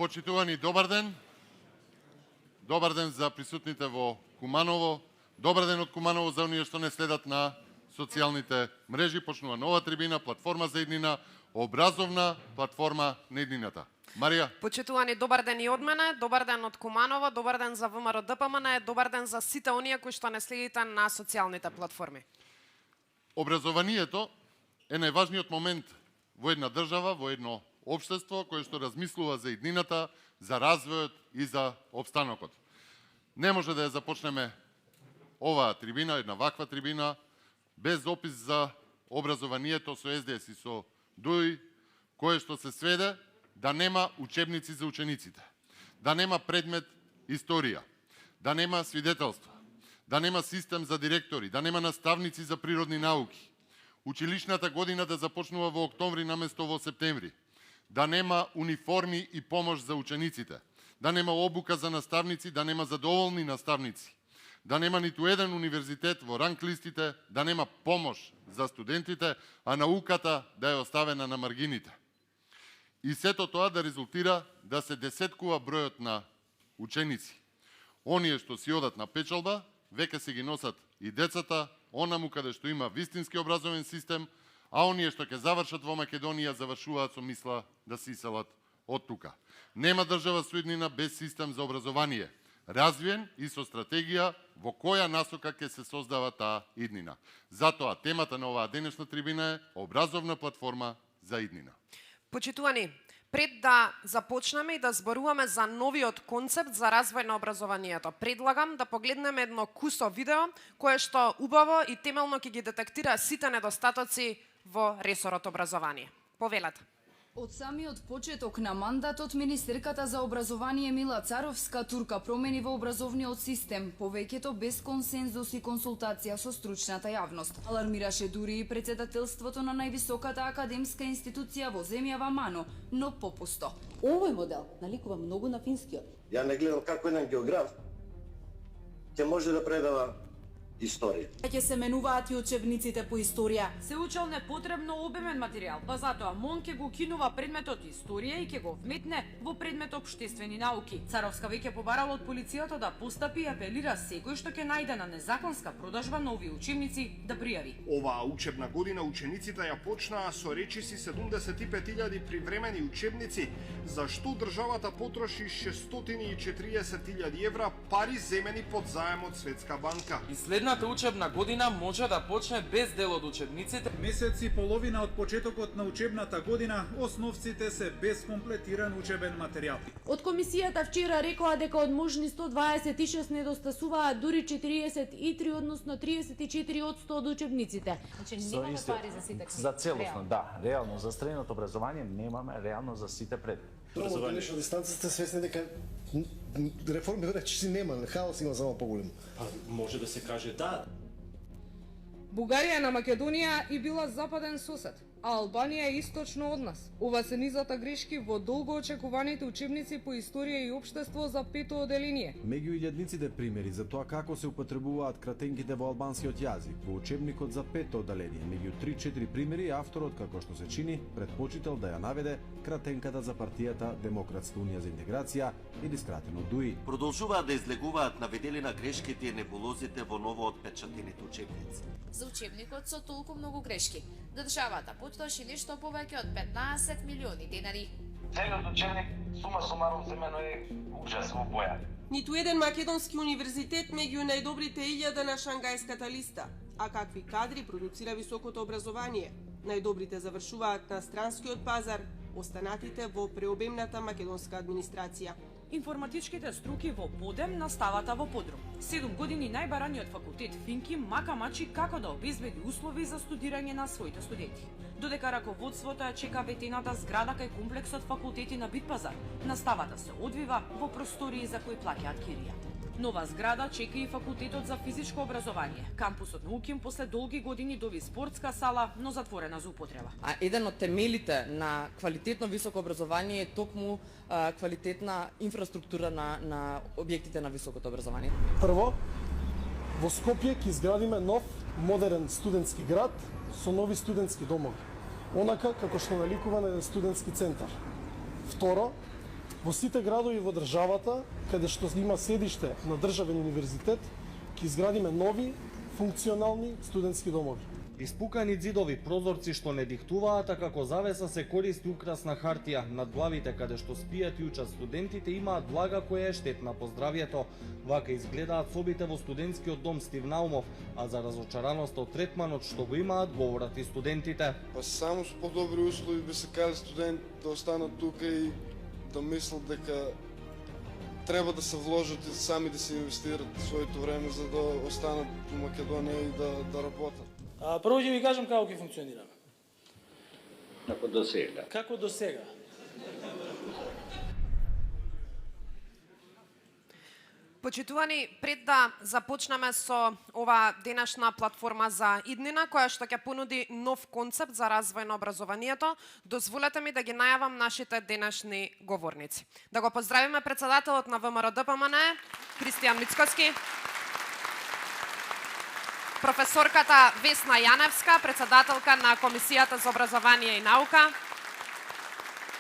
Почитувани, добар ден. Добар ден за присутните во Куманово. Добар ден од Куманово за оние што не следат на социјалните мрежи. Почнува нова трибина, платформа за иднина, образовна платформа на иднината. Марија. Почитувани, добар ден и од мене, добар ден од Куманово, добар ден за ВМРО ДПМН, добар ден за сите оние кои што не следите на социјалните платформи. Образованието е најважниот момент во една држава, во едно општество кое што размислува за иднината, за развојот и за опстанокот. Не може да ја започнеме оваа трибина, една ваква трибина, без опис за образованието со СДС и со ДУИ, кое што се сведе да нема учебници за учениците, да нема предмет историја, да нема свидетелства, да нема систем за директори, да нема наставници за природни науки, училишната година да започнува во октомври наместо во септември, да нема униформи и помош за учениците, да нема обука за наставници, да нема задоволни наставници, да нема ниту еден универзитет во ранг листите, да нема помош за студентите, а науката да е оставена на маргините. И сето тоа да резултира да се десеткува бројот на ученици. Оние што си одат на печалба, веќе се ги носат и децата, онаму каде што има вистински образовен систем, а оние што ќе завршат во Македонија завршуваат со мисла да се иселат од тука. Нема држава со иднина без систем за образование, развиен и со стратегија во која насока ќе се создава таа иднина. Затоа темата на оваа денешна трибина е образовна платформа за иднина. Почитувани, пред да започнеме и да зборуваме за новиот концепт за развој на образованието, предлагам да погледнеме едно кусо видео кое што убаво и темелно ќе ги детектира сите недостатоци во ресорот образование. Повелете. Од самиот почеток на мандатот, министерката за образование Мила Царовска турка промени во образовниот систем, повеќето без консензус и консултација со стручната јавност. Алармираше дури и председателството на највисоката академска институција во земјава МАНО, но попусто. Овој модел наликува многу на финскиот. Ја не гледам како еден географ ќе може да предава историја. Ќе се менуваат и учебниците по историја. Се учел непотребно обемен материјал, па затоа МОН ќе го кинува предметот историја и ќе го вметне во предмет општествени науки. Царовска веќе побарала од полицијата да постапи и апелира секој што ќе најде на незаконска продажба на овие учебници да пријави. Оваа учебна година учениците ја почнаа со речиси 75.000 привремени учебници, за што државата потроши 640.000 евра пари земени под заем од Светска банка. И следната учебна година може да почне без дел од учебниците. Месец и половина од почетокот на учебната година, основците се без комплетиран учебен материјал. Од комисијата вчера рекоа дека од можни 126 недостасуваат дури 43, односно 34% од учебниците. Значи немаме пари за сите. За целосно, да. Реално за средното образование немаме реално за сите предмети. Од денешна дистанца сте свесни дека реформи речиси нема, хаос има само поголем. Па може да се каже да. Бугарија на Македонија и била западен сосед, а Албанија е источно од нас. Ова се низата грешки во долго очекуваните учебници по историја и општество за пето оделение. Меѓу илјадниците примери за тоа како се употребуваат кратенките во албанскиот јазик во учебникот за пето оделение, меѓу 3-4 примери авторот, како што се чини, предпочитал да ја наведе кратенката за партијата Демократска унија за интеграција или скратено ДУИ. Продолжуваат да излегуваат наведени на грешките и небулозите во ново отпечатените учебници. За учебникот со толку многу грешки, државата потроши нешто повеќе од 15 милиони денари. Целиот учебник сума сумарум земено е ужас во боја. Ниту еден македонски универзитет меѓу најдобрите 1000 на Шангајската листа. А какви кадри продуцира високото образование? Најдобрите завршуваат на странскиот пазар, останатите во преобемната македонска администрација. Информатичките струки во подем, наставата во подрум. 7 години најбараниот факултет Финки мака мачи како да обезбеди услови за студирање на своите студенти. Додека раководството ја чека ветената зграда кај комплексот факултети на Битпазар, наставата се одвива во простории за кои плаќаат кирија. Нова зграда чека и факултетот за физичко образование. Кампусот на УКИМ после долги години доби спортска сала, но затворена за употреба. А еден од темелите на квалитетно високо образование е токму квалитетна инфраструктура на објектите на високото образование. Прво, во Скопје ќе изградиме нов модерен студентски град со нови студентски домови, онака како што наликува на студентски центар. Второ, Во сите градови во државата, каде што има седиште на државен универзитет, ќе изградиме нови, функционални студентски домови. Испукани ѕидови, прозорци што не диктуваат, а како завеса се користи украсна хартија. Над главите каде што спијат и учат студентите имаат влага која е штетна по здравјето. Вака изгледаат собите во студентскиот дом Стив Наумов, а за разочараноста од третманот што го имаат говорат и студентите. Па само со подобри услови би сакале студенти да останат тука и да мислат дека треба да се вложат и сами да се инвестират своето време за да останат во Македонија и да работат. Прво ќе ви кажам како ќе функционираме. Како до сега. Како до сега. Почитувани, пред да започнеме со ова денешна платформа за иднина, која што ќе понуди нов концепт за развој на образованието, дозволете ми да ги најавам нашите денешни говорници. Да го поздравиме председателот на ВМРО-ДПМН, Кристијан Мицкоски, професорката Весна Јаневска, председателка на Комисијата за образование и наука,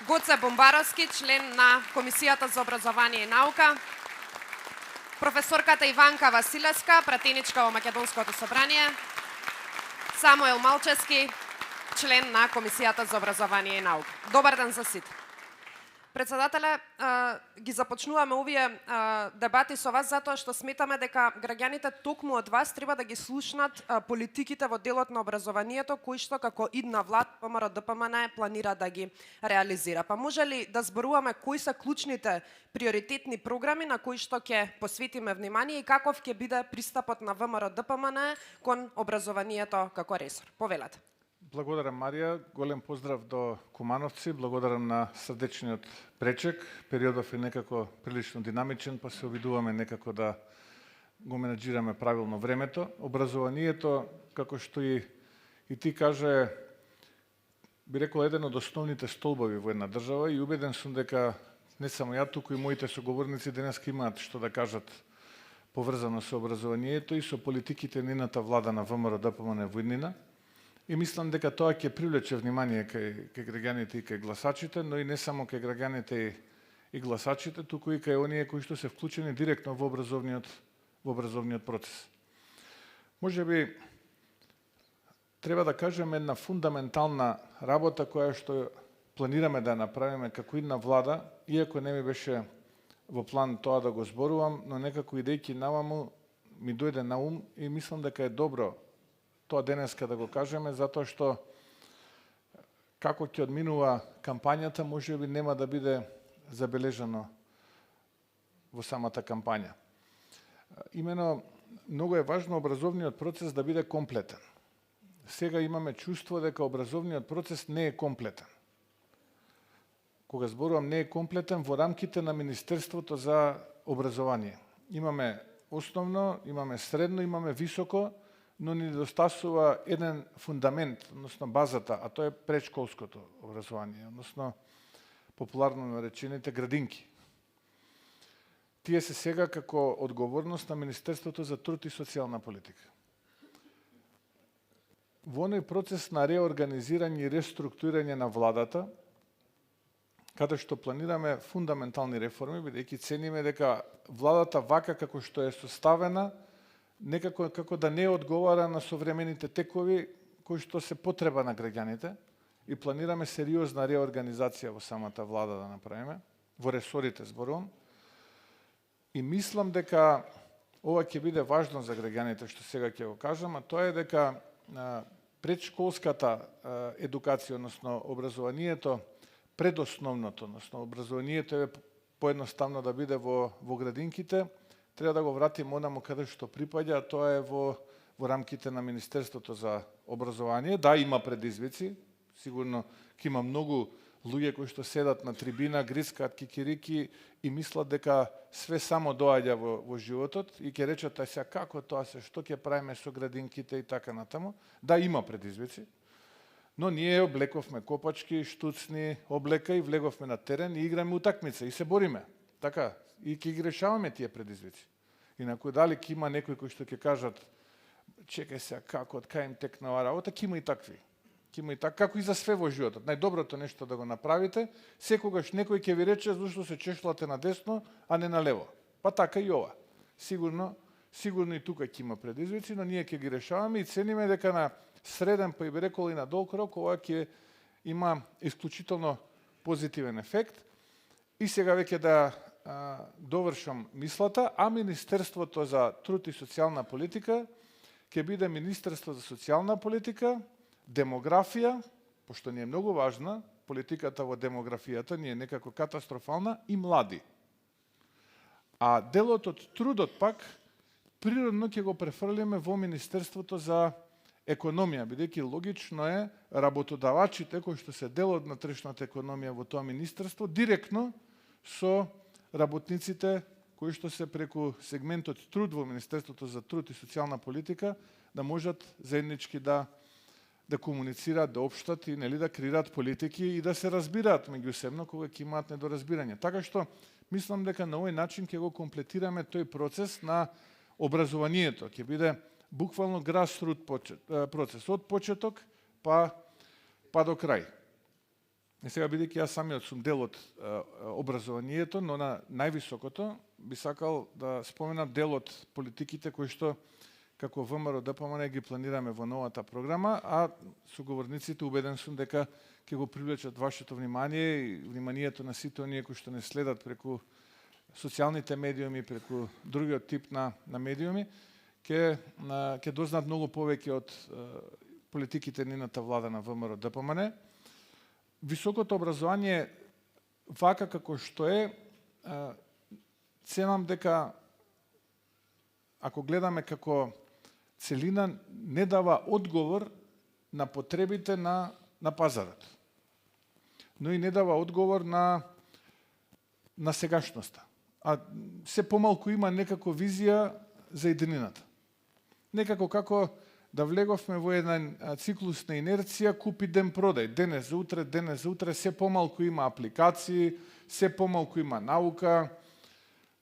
Гоце Бомбаровски, член на Комисијата за образование и наука, професорката Иванка Василевска, пратеничка во Македонското собрание, Самуел Малчевски, член на Комисијата за образование и наука. Добар ден за сите. Председателе, ги започнуваме овие дебати со вас затоа што сметаме дека граѓаните токму од вас треба да ги слушнат политиките во делот на образованието кои што како идна влада ВМРО-ДПМН планира да ги реализира. Па може ли да зборуваме кои се клучните приоритетни програми на кои што ќе посветиме внимание и каков ќе биде пристапот на ВМРО-ДПМН кон образованието како ресор? Повелете. Благодарам, Марија. Голем поздрав до Кумановци. Благодарам на срдечниот пречек. Периодов е некако прилично динамичен, па се обидуваме некако да го менаџираме правилно времето. Образованието, како што и ти каже, би рекол еден од основните столбови во една држава и убеден сум дека не само ја, туку и моите соговорници денеска имаат што да кажат поврзано со образованието и со политиките на едната влада на ВМРО-ДПМН во иднина. И мислам дека тоа ќе привлече внимание кај граѓаните и кај гласачите, но и не само кај граѓаните и гласачите, туку и кај оние кои што се вклучени директно во образовниот процес. Може би треба да кажеме една фундаментална работа која што планираме да направиме како една влада, иако не ми беше во план тоа да го зборувам, но некако идејќи наваму ми дојде на ум и мислам дека е добро тоа денеска да го кажеме, затоа што како ќе одминува кампањата, може би нема да биде забележано во самата кампања. Имено, многу е важно образовниот процес да биде комплетен. Сега имаме чувство дека образовниот процес не е комплетен. Кога зборувам не е комплетен во рамките на Министерството за образование. Имаме основно, имаме средно, имаме високо, но ни недостасува еден фундамент, односно базата, а тоа е предшколското образование, односно популарно наречените градинки. Тие се сега како одговорност на Министерството за труд и социјална политика. Во оној процес на реорганизирање и реструктурирање на владата, каде што планираме фундаментални реформи, бидејќи цениме дека владата вака како што е составена, некако како да не одговара на современите текови кои што се потреба на граѓаните и планираме сериозна реорганизација во самата влада да направиме, во ресорите зборувам. И мислам дека ова ќе биде важно за граѓаните што сега ќе го кажам, а тоа е дека предшколската едукација, односно образованието, предосновното, односно образованието е поедноставно да биде во градинките, треба да го вратиме онаму каде што припаѓа, а тоа е во рамките на Министерството за образование. Да, има предизвици, сигурно ќе има многу луѓе кои што седат на трибина, грискаат кикирики и мислат дека све само доаѓа во животот и ќе речат сега како тоа се, што ќе правиме со градинките и така натаму. Да, има предизвици, но ние облековме копачки, штуцни облека и влеговме на терен и играме утакмица и се бориме. Така, и ќе ги решаваме тие предизвици. Инаку дали ќе има некои кои што ќе кажат чекај сега како, од кај им текна ова работа, ќе има и такви. Ќе има и така, како и за све во животот. Најдоброто нешто да го направите, секогаш некој ќе ви рече зашто се чешлате на десно, а не на лево. Па така и ова. Сигурно и тука ќе има предизвици, но ние ќе ги решаваме и цениме дека на среден, па и би рекол и на долг рок, ова ќе има исклучително позитивен ефект. И сега веќе да довршам мислата, а Министерството за труд и социјална политика ќе биде Министерство за социјална политика, демографија, пошто ни е многу важна, политиката во демографијата ни е некако катастрофална, и млади. А делот од трудот пак, природно ќе го префрлиме во Министерството за економија, бидејќи логично е работодавачите, кои што се дел од натрешната економија во тоа министерство, директно со работниците кои што се преку сегментот труд во Министерството за труд и социјална политика, да можат заеднички да комуницираат, да општат и да креираат политики и да се разбираат меѓусебно кога ќе имаат недоразбирање. Така што мислам дека на овој начин ќе го комплетираме тој процес на образованието. Ќе биде буквално grassroot процес од почеток па до крај. И сега, бидејќи јас самиот сум дел од образованието, но на највисокото би сакал да споменам дел од политиките кои што како ВМРО ДПМН ги планираме во новата програма, а соговорниците убеден сум дека ќе го привлечат вашето внимание и вниманието на сите оние кои што не следат преку социјалните медиуми, преку другиот тип на медиуми, ќе дознаат многу повеќе од политиките нината влада на ВМРО ДПМН. Високото образование, вака како што е, ценам дека ако гледаме како целина, не дава одговор на потребите на пазарот, но и не дава одговор на сегашноста. А се помалку има некако визија за иднината. Некако како да влеговме во еден циклус на инерција, купи ден продај, денес за утре, се помалку има апликации, се помалку има наука.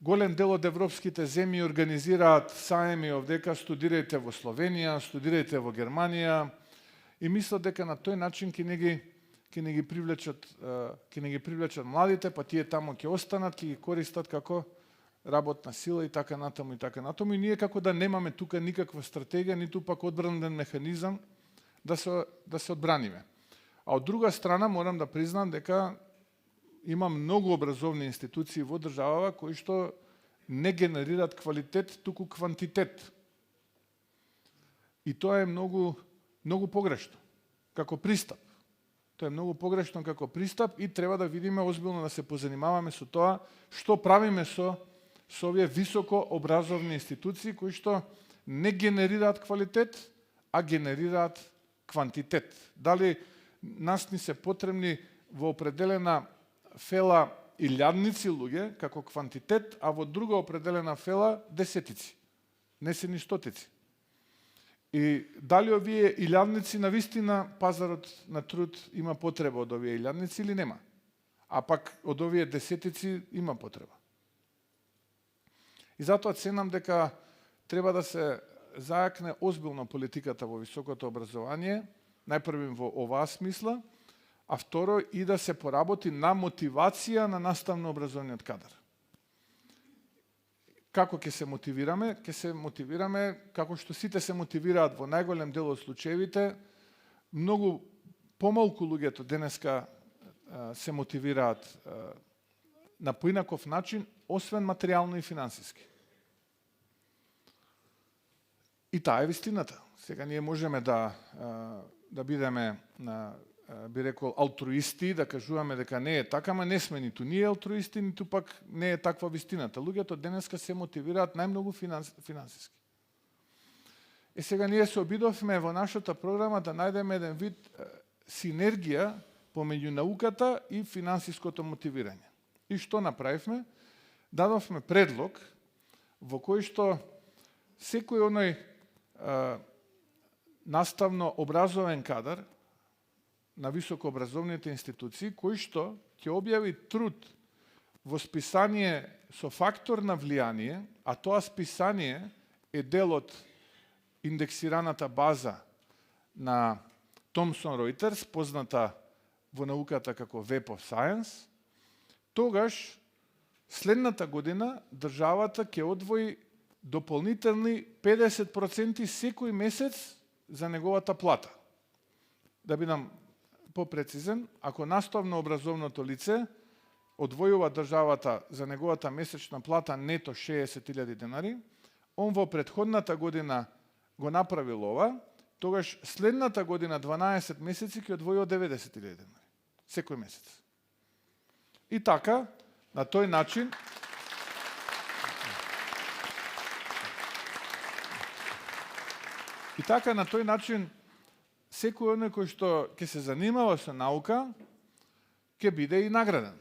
Голем дел од европските земји организираат саеми овдека, студирајте во Словенија, студирајте во Германија, и мислат дека на тој начин ќе не ги привлечат младите, па тие тамо ќе останат, ќе ги користат како работна сила и така натаму и така натаму. И ние како да немаме тука никаква стратегија, ниту пак одбранен механизам да се одбраниме. А од друга страна морам да признам дека има многу образовни институции во државава кои што не генерираат квалитет, туку квантитет. И тоа е многу погрешно како пристап. Тоа е многу погрешно како пристап и треба да видиме озбилно да се позанимаваме со тоа што правиме со овие високо образовни институции кои што не генерираат квалитет, а генерираат квантитет. Дали нас ни се потребни во определена фела илјадници луѓе како квантитет, а во друга определена фела десетици, не се ни стотици. И дали овие илјадници навистина пазарот на труд има потреба од овие илјадници или нема? А пак од овие десетици има потреба. И затоа ценам дека треба да се зајакне озбилно политиката во високото образование, најпрво во оваа смисла, а второ и да се поработи на мотивација на наставно-образовниот кадар. Како ќе се мотивираме? Ќе се мотивираме како што сите се мотивираат во најголем дел од случаевите. Многу помалку луѓето денеска се мотивираат на поинаков начин, освен материјално и финансиски. И таа е вистината. Сега ние можеме да бидеме би рекол алтруисти, да кажуваме дека не е така, ама не сме ниту ние алтруисти, ниту пак не е таква вистината. Луѓето денеска се мотивираат најмногу финансиски. И сега ние се обидовме во нашата програма да најдеме еден вид синергија помеѓу науката и финансиското мотивирање. И што направивме? Дадовме предлог во кој што секој оној наставно образовен кадар на високообразовните институции, кој што ќе објави труд во списание со фактор на влијание, а тоа списание е дел од индексираната база на Thomson Reuters, позната во науката како Web of Science, тогаш следната година државата ќе одвои дополнителни 50% секој месец за неговата плата. Да бидам попрецизен, ако наставно-образовното лице одвојува државата за неговата месечна плата нето 60.000 денари, он во претходната година го направил ова, тогаш следната година 12 месеци ќе одвојува 90.000 денари. Секој месец. И така, на тој начин секој оној кој што ќе се занимава со наука, ќе биде и награден.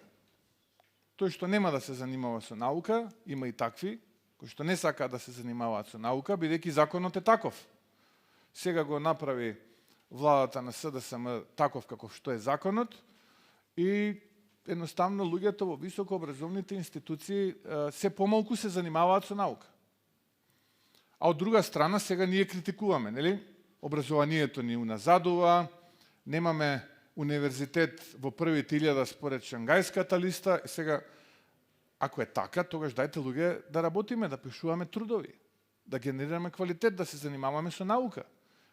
Тој што нема да се занимава со наука, има и такви, кои што не сакаат да се занимаваат со наука, бидејќи законот е таков. Сега го направи владата на СДСМ таков каков што е законот и едноставно луѓето во високообразовните институции се помалку се занимаваат со наука. А од друга страна сега ние критикуваме, нели? Образованието ни уназадува, немаме универзитет во првите 1000 според Шангајската листа. Сега, ако е така, тогаш дајте луѓе да работиме, да пишуваме трудови, да генерираме квалитет, да се занимаваме со наука.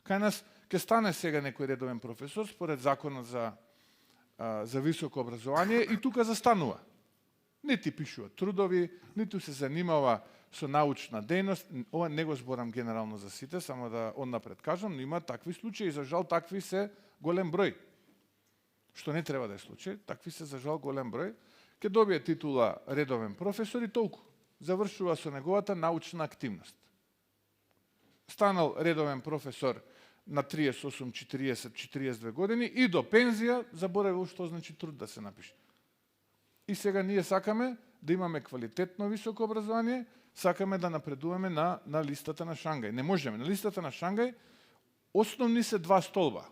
Кај нас ќе стане сега некој редовен професор според законот за високо образование и тука застанува. Нити пишува трудови, ниту се занимава со научна дејност. Ова не го зборам генерално за сите, само да однапред кажам, но има такви случаи, за жал такви се голем број. Што не треба да е случај, такви се за жал голем број. Ке добие титула редовен професор и толку. Завршува со неговата научна активност. Станал редовен професор на 38, 40, 42 години и до пензија заборавил што значи труд да се напише. И сега ние сакаме да имаме квалитетно високо образование, сакаме да напредуваме на листата на Шангај. Не можеме. На листата на Шангај основни се два столба.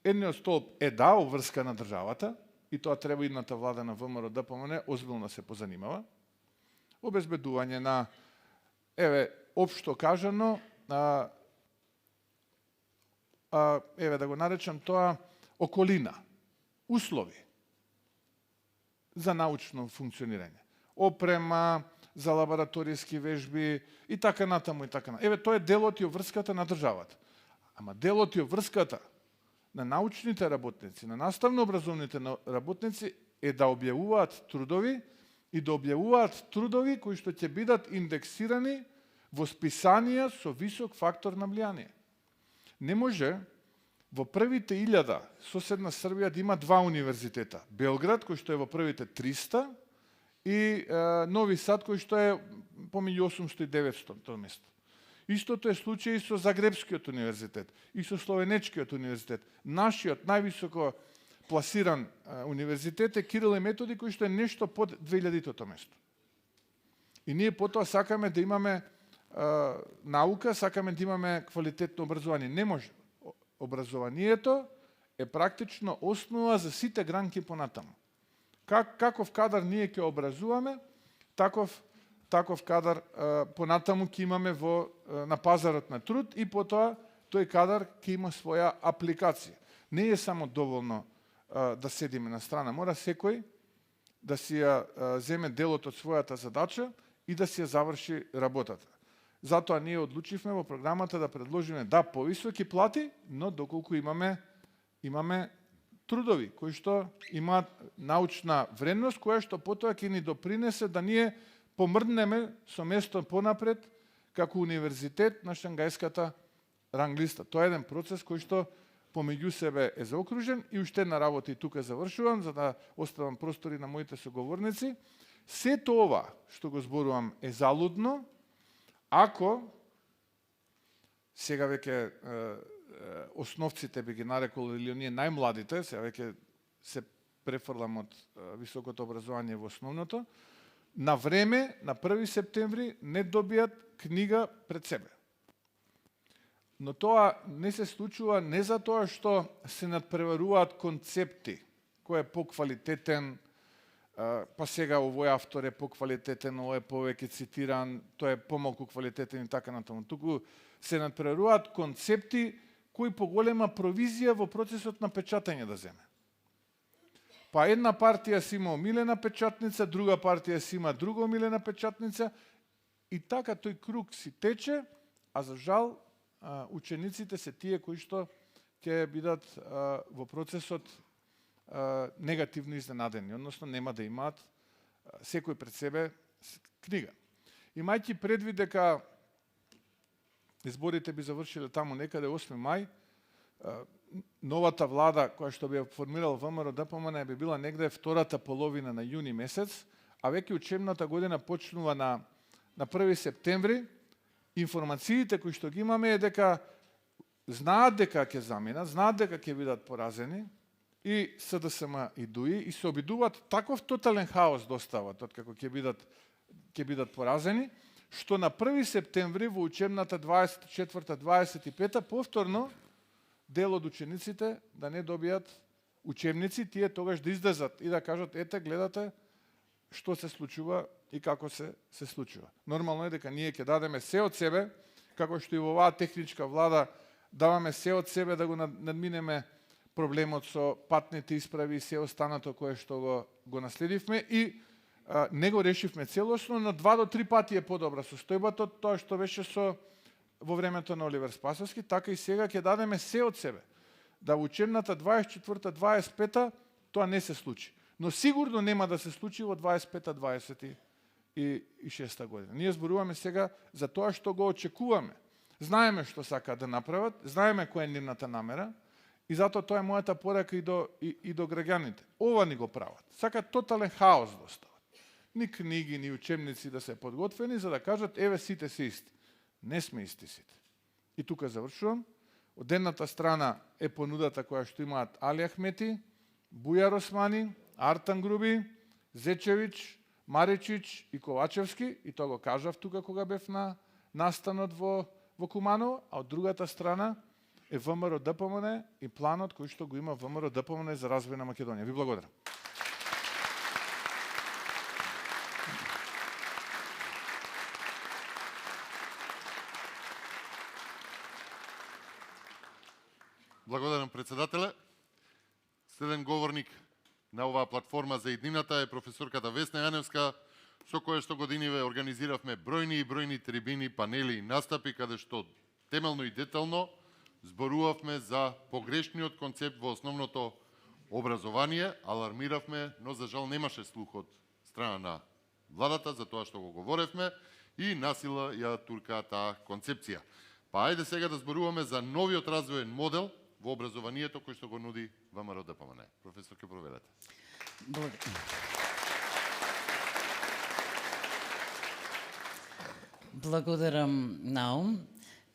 Едниот столб е обврска на државата, и тоа треба идната влада на ВМРО да помине, озбилно се позанимава. Обезбедување на, општо кажано, да го наречам тоа, околина, услови за научно функционирање. Опрема, за лабораторијски вежби и така натаму и така натаму. Тоа е делот и обврската на државата. Ама делот и обврската на научните работници, на наставно-образовните работници е да објавуваат трудови и да објавуваат трудови кои што ќе бидат индексирани во списанија со висок фактор на влијание. Не може во првите 1000 соседна Србија да има два универзитета. Белград, кој што е во првите 300, и Нови Сад, кој што е помеѓу 800 и 900 место. Истото е случај и со Загребскиот универзитет, и со Словенечкиот универзитет. Нашиот највисоко пласиран универзитет е Кирил и Методи, кој што е нешто под 2000-тото место. И ние потоа сакаме да имаме наука, сакаме да имаме квалитетно образование. Не може. Образованието е практично основа за сите гранки понатаму. Каков кадар ние ќе образуваме, таков кадар понатаму ќе имаме на пазарот на труд и потоа тој кадар ќе има своја апликација. Не е само доволно да седиме на страна, мора секој да си ја земе делот од својата задача и да си ја заврши работата. Затоа ние одлучивме во програмата да предложиме повисоки плати, но доколку имаме трудови кои што имаат научна вредност, која што потоа ќе ни допринесе да ние помрднеме со место понапред како универзитет на Шангајската ранглиста. Тоа е еден процес кој што помеѓу себе е заокружен и уште една работа и тука завршувам, за да оставам простори на моите соговорници. Сето ова што го зборувам е залудно, ако сега веќе основците би ги нарекол или оние најмладите, сега веќе се префрлам од високото образование во основното, на време, на 1 септември, не добијат книга пред себе. Но тоа не се случува не за тоа што се надпреваруваат концепти, кој е поквалитетен, па сега овој автор е поквалитетен, овој е повеќе цитиран, тој е помалку квалитетен и така натаму. Туку се надпреваруваат концепти кој поголема провизија во процесот на печатање да земе. Па една партија си има омилена печатница, друга партија си има друга омилена печатница и така тој круг си тече, а за жал учениците се тие кои што ќе бидат во процесот негативно изненадени, односно нема да имаат секој пред себе книга. Имајќи предвид дека изборите би завршиле таму некаде 8 мај, новата влада која што би формирал ВМРО ДПМН би била негде втората половина на јуни месец, а веќе учебната година почнува на 1 септември. Информациите кои што ги имаме е дека знаат дека ќе заминат, знаат дека ќе бидат поразени и СДСМ и ДУИ и се обидуваат таков тотален хаос да остават откако ќе бидат поразени, што на 1 септември во учебната 24-25 повторно дел од учениците да не добијат учебници, тие тогаш да излезат и да кажат ете гледате што се случува и како се случува. Нормално е дека ние ќе дадеме се од себе, како што и во оваа техничка влада даваме се од себе да го надминеме проблемот со патните исправи и се останато кое што го наследивме и не го решивме целосно, но 2 до 3 пати е подобра состојбата од тоа што беше во времето на Оливер Спасовски, така и сега ќе дадеме се од себе. Да во учебната 24-25 тоа не се случи. Но сигурно нема да се случи во 25-26 година. Ние зборуваме сега за тоа што го очекуваме. Знаеме што сакаат да направат, знаеме која е нивната намера и затоа тоа е мојата порака и до граѓаните. Ова ни го прават. Сакаат тотален хаос да остават. Ни книги, ни учебници да се подготвени за да кажат еве сите се исти. Не сме исти сите. И тука завршувам. Од едната страна е понудата која што имаат Али Ахмети, Бујар Османи, Артан Груби, Зечевич, Маричич и Ковачевски, и тоа го кажав тука кога бев на настанот во Куманово, а од другата страна е ВМРО ДПМН и планот кој што го има ВМРО ДПМН за развој на Македонија. Ви благодарам. Благодарам, председателе. Следен говорник на оваа платформа за иднината е професорката Весна Јаневска, со која што годиниве организиравме бројни трибини, панели и настапи, каде што темелно и детално зборувавме за погрешниот концепт во основното образование, алармиравме, но за жал немаше слух од страна на владата за тоа што го говоревме и насила ја туркаа таа концепција. Па ајде сега да зборуваме за новиот развоен модел во образованието кој што го нуди ВМРО ДПМН. Професор, ке проведете. Благодарам, Наум.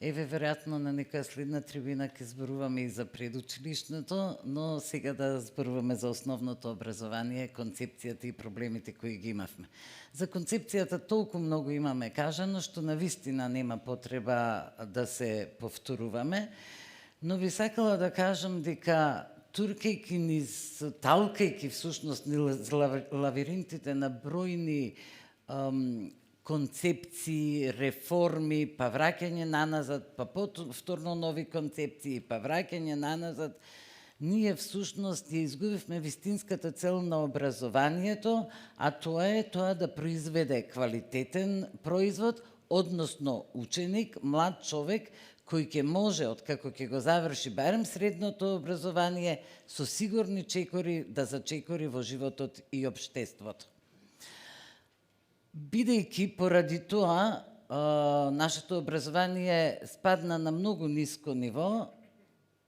Еве, веројатно на некоја следна трибина ќе зборуваме и за предучилишното, но сега да зборуваме за основното образование, концепцијата и проблемите кои ги имавме. За концепцијата толку многу имаме кажано, што навистина нема потреба да се повторуваме, но би сакала да кажам дека туркајќи низ, талкајќи всушност низ лавиринтите на бројни концепции, реформи, па враќање наназад, па повторно нови концепции, па враќање наназад, ние всушност ја изгубивме вистинската цел на образованието, а тоа е да произведе квалитетен производ, односно ученик, млад човек, кој ќе може, откако ќе го заврши барем средното образование, со сигурни чекори да зачекори во животот и општеството. Бидејќи поради тоа нашето образование спадна на многу ниско ниво,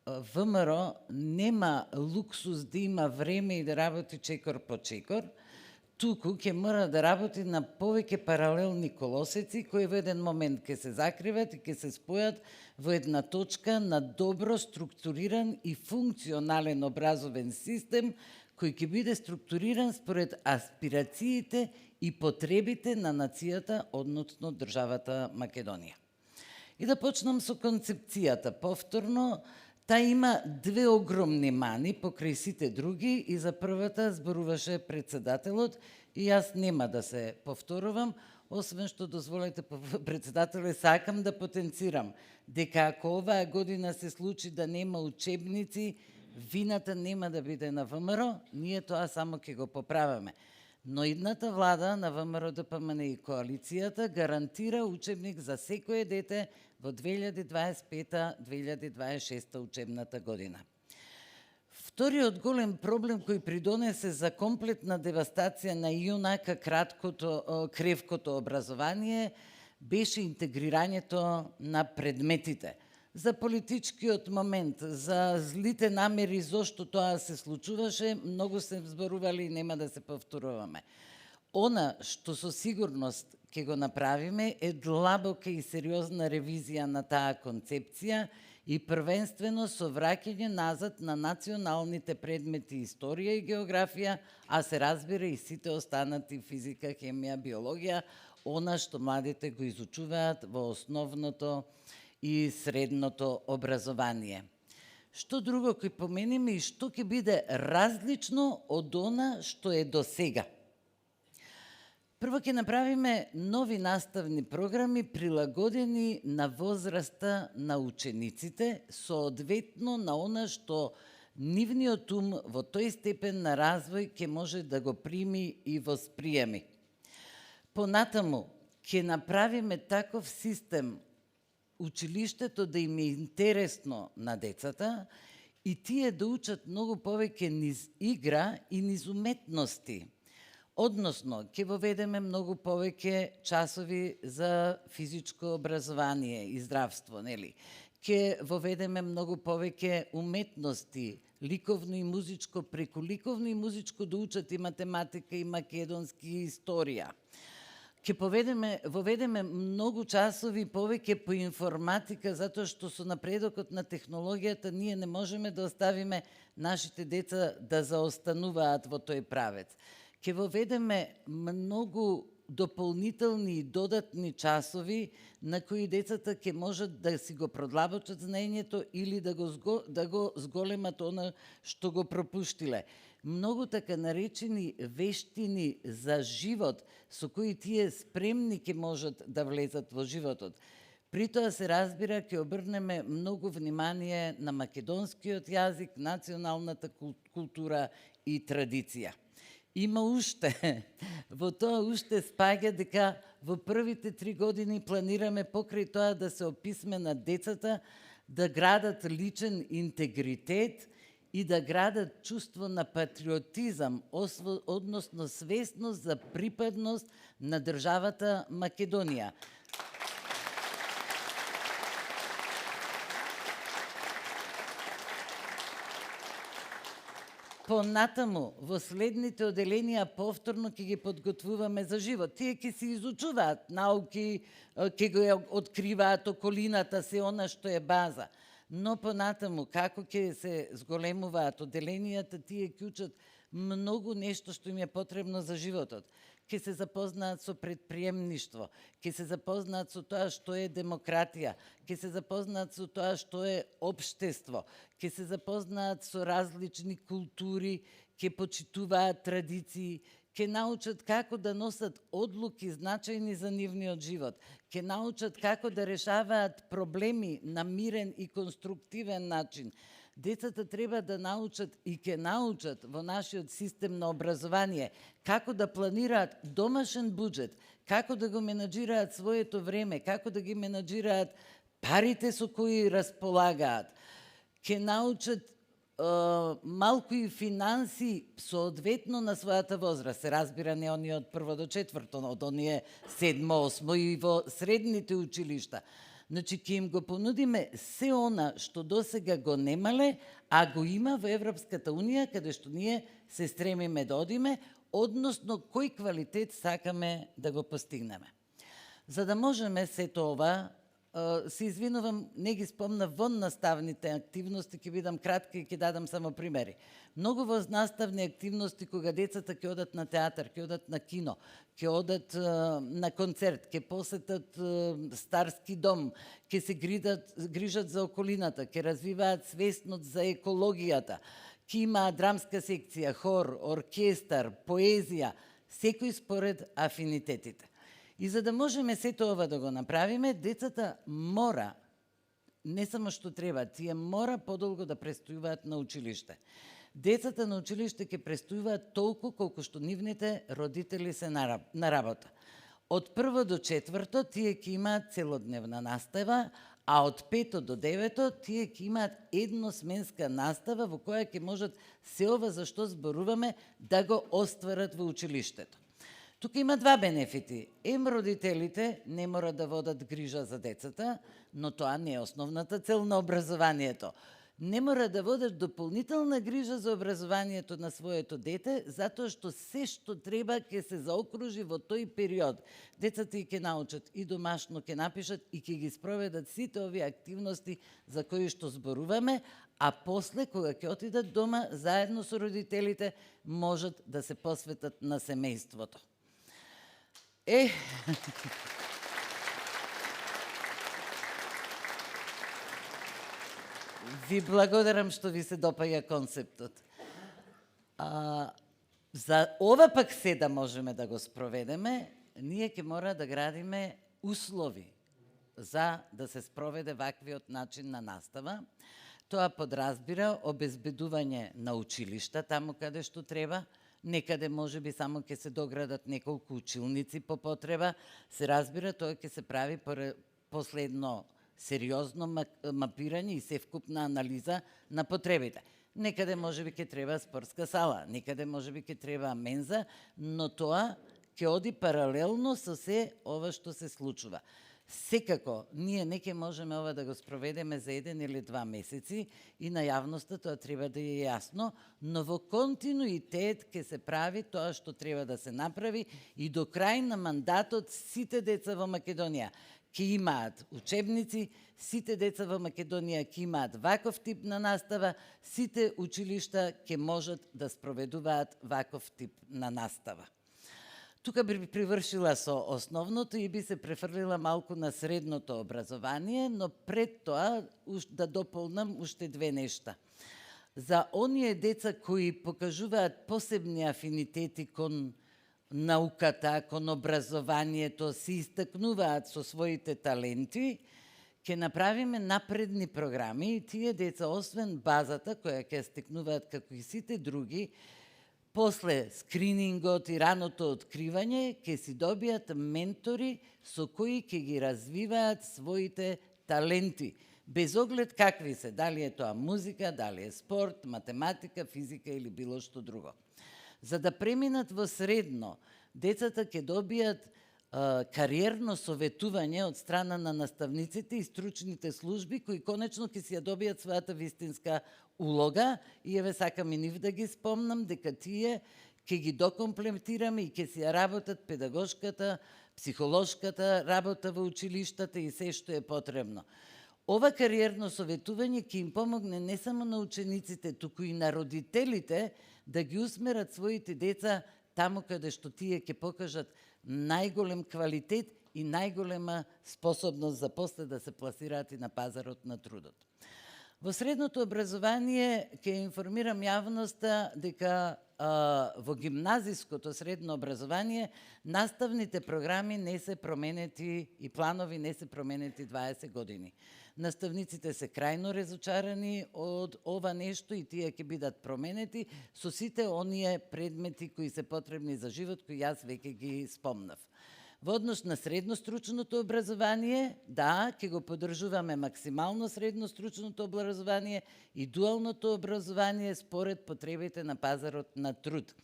ВМРО нема луксус да има време и да работи чекор по чекор, туку ќе мора да работи на повеќе паралелни колосеци кои во еден момент ќе се закриват и ќе се спојат во една точка на добро структуриран и функционален образовен систем кој ќе биде структуриран според аспирациите и потребите на нацијата, односно државата Македонија. И да почнам со концепцијата. Повторно, Та има две огромни мани покрај сите други и за првата зборуваше председателот и јас нема да се повторувам, освен што дозволете председателе, сакам да потенцирам дека ако оваа година се случи да нема учебници, вината нема да биде на ВМРО, ние тоа само ќе го поправаме. Но идната влада на ВМРО, ДПМН и коалицијата гарантира учебник за секое дете во 2025-2026 учебната година. Вториот голем проблем кој придонесе за комплетна девастација на ионака кревкото образование беше интегрирањето на предметите. За политичкиот момент, за злите намери зошто тоа се случуваше, многу се зборували и нема да се повторуваме. Она што со сигурност ќе го направиме е длабока и сериозна ревизија на таа концепција и првенствено со враќање назад на националните предмети историја и географија, а се разбира и сите останати физика, хемија, биологија, она што младите го изучуваат во основното и средното образование. Што друго ќе помениме и што ќе биде различно од она што е до сега? Прво ќе направиме нови наставни програми прилагодени на возраста на учениците, соодветно на она што нивниот ум во тој степен на развој ќе може да го прими и восприеми. Понатаму ќе направиме таков систем училиштето да им е интересно на децата и тие да учат многу повеќе низ игра и низ уметности. Односно, ќе воведеме многу повеќе часови за физичко образование и здравство, нели? Ќе воведеме многу повеќе уметности, ликовно и музичко, преку ликовно и музичко да учат и математика, и македонски, и историја. Ќе воведеме многу часови повеќе по информатика, затоа што со напредокот на технологијата ние не можеме да оставиме нашите деца да заостануваат во тој правец. Ќе воведеме многу дополнителни и додатни часови на кои децата ќе можат да си го продлабочат знаењето или да го зголемат она што го пропуштиле. Многу така наречени вештини за живот со кои тие спремни ќе можат да влезат во животот. При тоа се разбира ќе обрнеме многу внимание на македонскиот јазик, националната култура и традиција. Има уште, во тоа уште спаѓа дека во првите 3 години планираме покрај тоа да се описменат децата, да градат личен интегритет и да градат чувство на патриотизам, односно свесност за припадност на државата Македонија. Понатаму, во следните оделенија повторно ќе ги подготвуваме за живот. Тие ќе се изучуваат науки, ќе го откриваат околината, се она што е база. Но понатаму, како ќе се зголемуваат оделенијата, тие ќе учат многу нешто што им е потребно за животот. Ќе се запознаат со предприемништво, ќе се запознаат со тоа што е демократија, ќе се запознаат со тоа што е општество, ќе се запознаат со различни култури, ќе почитуваат традиции, ќе научат како да носат одлуки значајни за нивниот живот, ќе научат како да решаваат проблеми на мирен и конструктивен начин. Децата треба да научат и ќе научат во нашиот систем на образование како да планираат домашен буџет, како да го менаџираат своето време, како да ги менаџираат парите со кои располагаат. Ќе научат малку и финанси соодветно на својата возраст. Се разбира не оние од 1 до 4, од оние 7, 8 и во средните училишта. Значи, ќе им го понудиме се она што досега го немале, а го има во Европската Унија, каде што ние се стремиме да одиме, односно кој квалитет сакаме да го постигнеме. За да можеме сето ова се извинувам, не ги спомна вон наставните активности, ќе бидам кратка и ќе дадам само примери. Многу во наставни активности кога децата ќе одат на театар, ќе одат на кино, ќе одат на концерт, ќе посетат старски дом, ќе се грижат за околината, ќе развиваат свесност за екологијата, ќе имаат драмска секција, хор, оркестар, поезија, секој според афинитетите. И за да можеме сето ова да го направиме, децата мора, не само што треба, тие мора подолго да престојуваат на училиште. Децата на училиште ќе престојуваат толку колку што нивните родители се на работа. Од 1 до 4 тие ќе имаат целодневна настава, а од 5 до 9 тие ќе имаат едносменска настава во која ќе можат се ова за што зборуваме да го остварат во училиштето. Тука има два бенефити. Родителите не мора да водат грижа за децата, но тоа не е основната цел на образованието. Не мора да водат дополнителна грижа за образованието на своето дете, затоа што се што треба ќе се заокружи во тој период. Децата и ќе научат, и домашно ќе напишат, и ќе ги спроведат сите овие активности за кои што зборуваме, а после, кога ќе отидат дома, заедно со родителите, можат да се посветат на семејството. Ви благодарам што ви се допаѓа концептот. За ова пак се да можеме да го спроведеме, ние ќе мора да градиме услови за да се спроведе ваквиот начин на настава. Тоа подразбира обезбедување на училишта таму каде што треба, некаде може би само ќе се доградат неколку училници по потреба, се разбира, тоа ќе се прави последно сериозно мапирање и севкупна анализа на потребите. Некаде може би ќе треба спортска сала, некаде може би ќе треба менза, но тоа ќе оди паралелно со се ова што се случува. Секако, ние не ќе можеме ова да го спроведеме за 1 или 2 месеци и на јавноста тоа треба да е јасно, но во континуитет ќе се прави тоа што треба да се направи и до крај на мандатот сите деца во Македонија ќе имаат учебници, сите деца во Македонија ќе имаат ваков тип на настава, сите училишта ќе можат да спроведуваат ваков тип на настава. Тука би привршила со основното и би се префрлила малку на средното образование, но пред тоа да дополнам уште 2 нешта. За оние деца кои покажуваат посебни афинитети кон науката, кон образованието, се истакнуваат со своите таленти, ќе направиме напредни програми и тие деца, освен базата која ќе стекнуваат како и сите други, после скринингот и раното откривање, ќе си добијат ментори со кои ќе ги развиваат своите таленти, без оглед какви се, дали е тоа музика, дали е спорт, математика, физика или било што друго. За да преминат во средно, децата ќе добијат кариерно советување од страна на наставниците и стручните служби, кои конечно ќе си ја добијат својата вистинска улога и еве сакам и нив да ги спомнам дека тие ќе ги докомплементираме и ќе си ја работат педагошката, психолошката работа во училиштата и се што е потребно. Ова кариерно советување ќе им помогне не само на учениците, туку и на родителите да ги усмерат своите деца таму каде што тие ќе покажат најголем квалитет и најголема способност за после да се пласираат и на пазарот на трудот. Во средното образование ќе информирам јавноста дека во гимназиското средно образование наставните програми не се променети и планови не се променети 20 години. Наставниците се крајно разочарани од ова нешто и тие ќе бидат променети со сите оние предмети кои се потребни за живот, кои јас веќе ги спомнав. Во однос на средностручното образование, да, ќе го поддржуваме максимално средностручното образование и дуалното образование според потребите на пазарот на труд.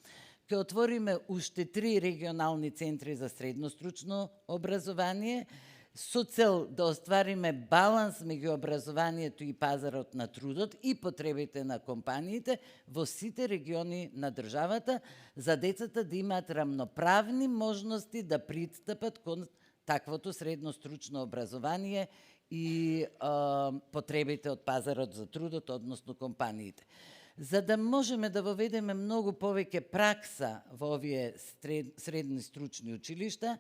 Ќе отвориме уште 3 регионални центри за средностручно образование, со цел да оствариме баланс меѓу образованието и пазарот на трудот и потребите на компаниите во сите региони на државата, за децата да имаат рамноправни можности да пристапат кон таквото средностручно образование и потребите од пазарот за трудот, односно компаниите. За да можеме да воведеме многу повеќе пракса во овие средни стручни училишта,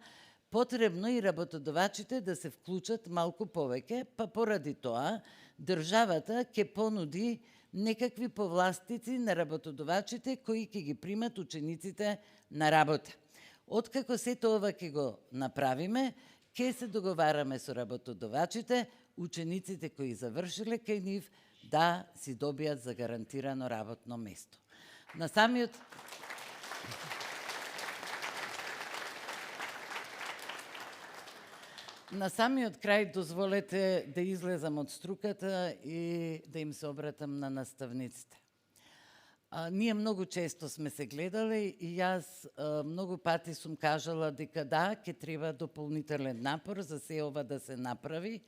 потребно и работодавачите да се вклучат малку повеќе, па поради тоа државата ќе понуди некакви повластици на работодавачите кои ќе ги примат учениците на работа. Откако сето ова ќе го направиме, ќе се договараме со работодавачите, учениците кои завршиле кај нив да си добијат загарантирано работно место. На самиот крај дозволете да излезам од струката и да им се обратам на наставниците. Ние многу често сме се гледали и јас многу пати сум кажала дека да, ќе треба дополнителен напор за се ова да се направи,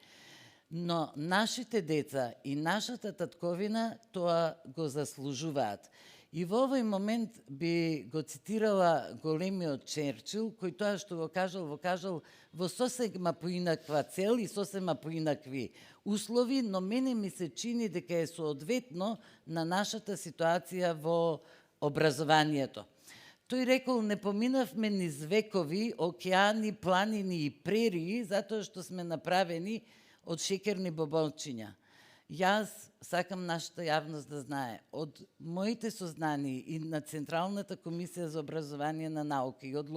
но нашите деца и нашата татковина тоа го заслужуваат. И во овој момент би го цитирала големиот Черчил, кој тоа што го кажал во сосема поинаква цел и сосема поинакви услови, но мене ми се чини дека е соодветно на нашата ситуација во образованието. Тој рекол, не поминавме низ векови, океани, планини и прерии, затоа што сме направени од шекерни бобончиња. Јас сакам нашата јавност да знае, од моите сознани и на Централната комисија за образование на наука и од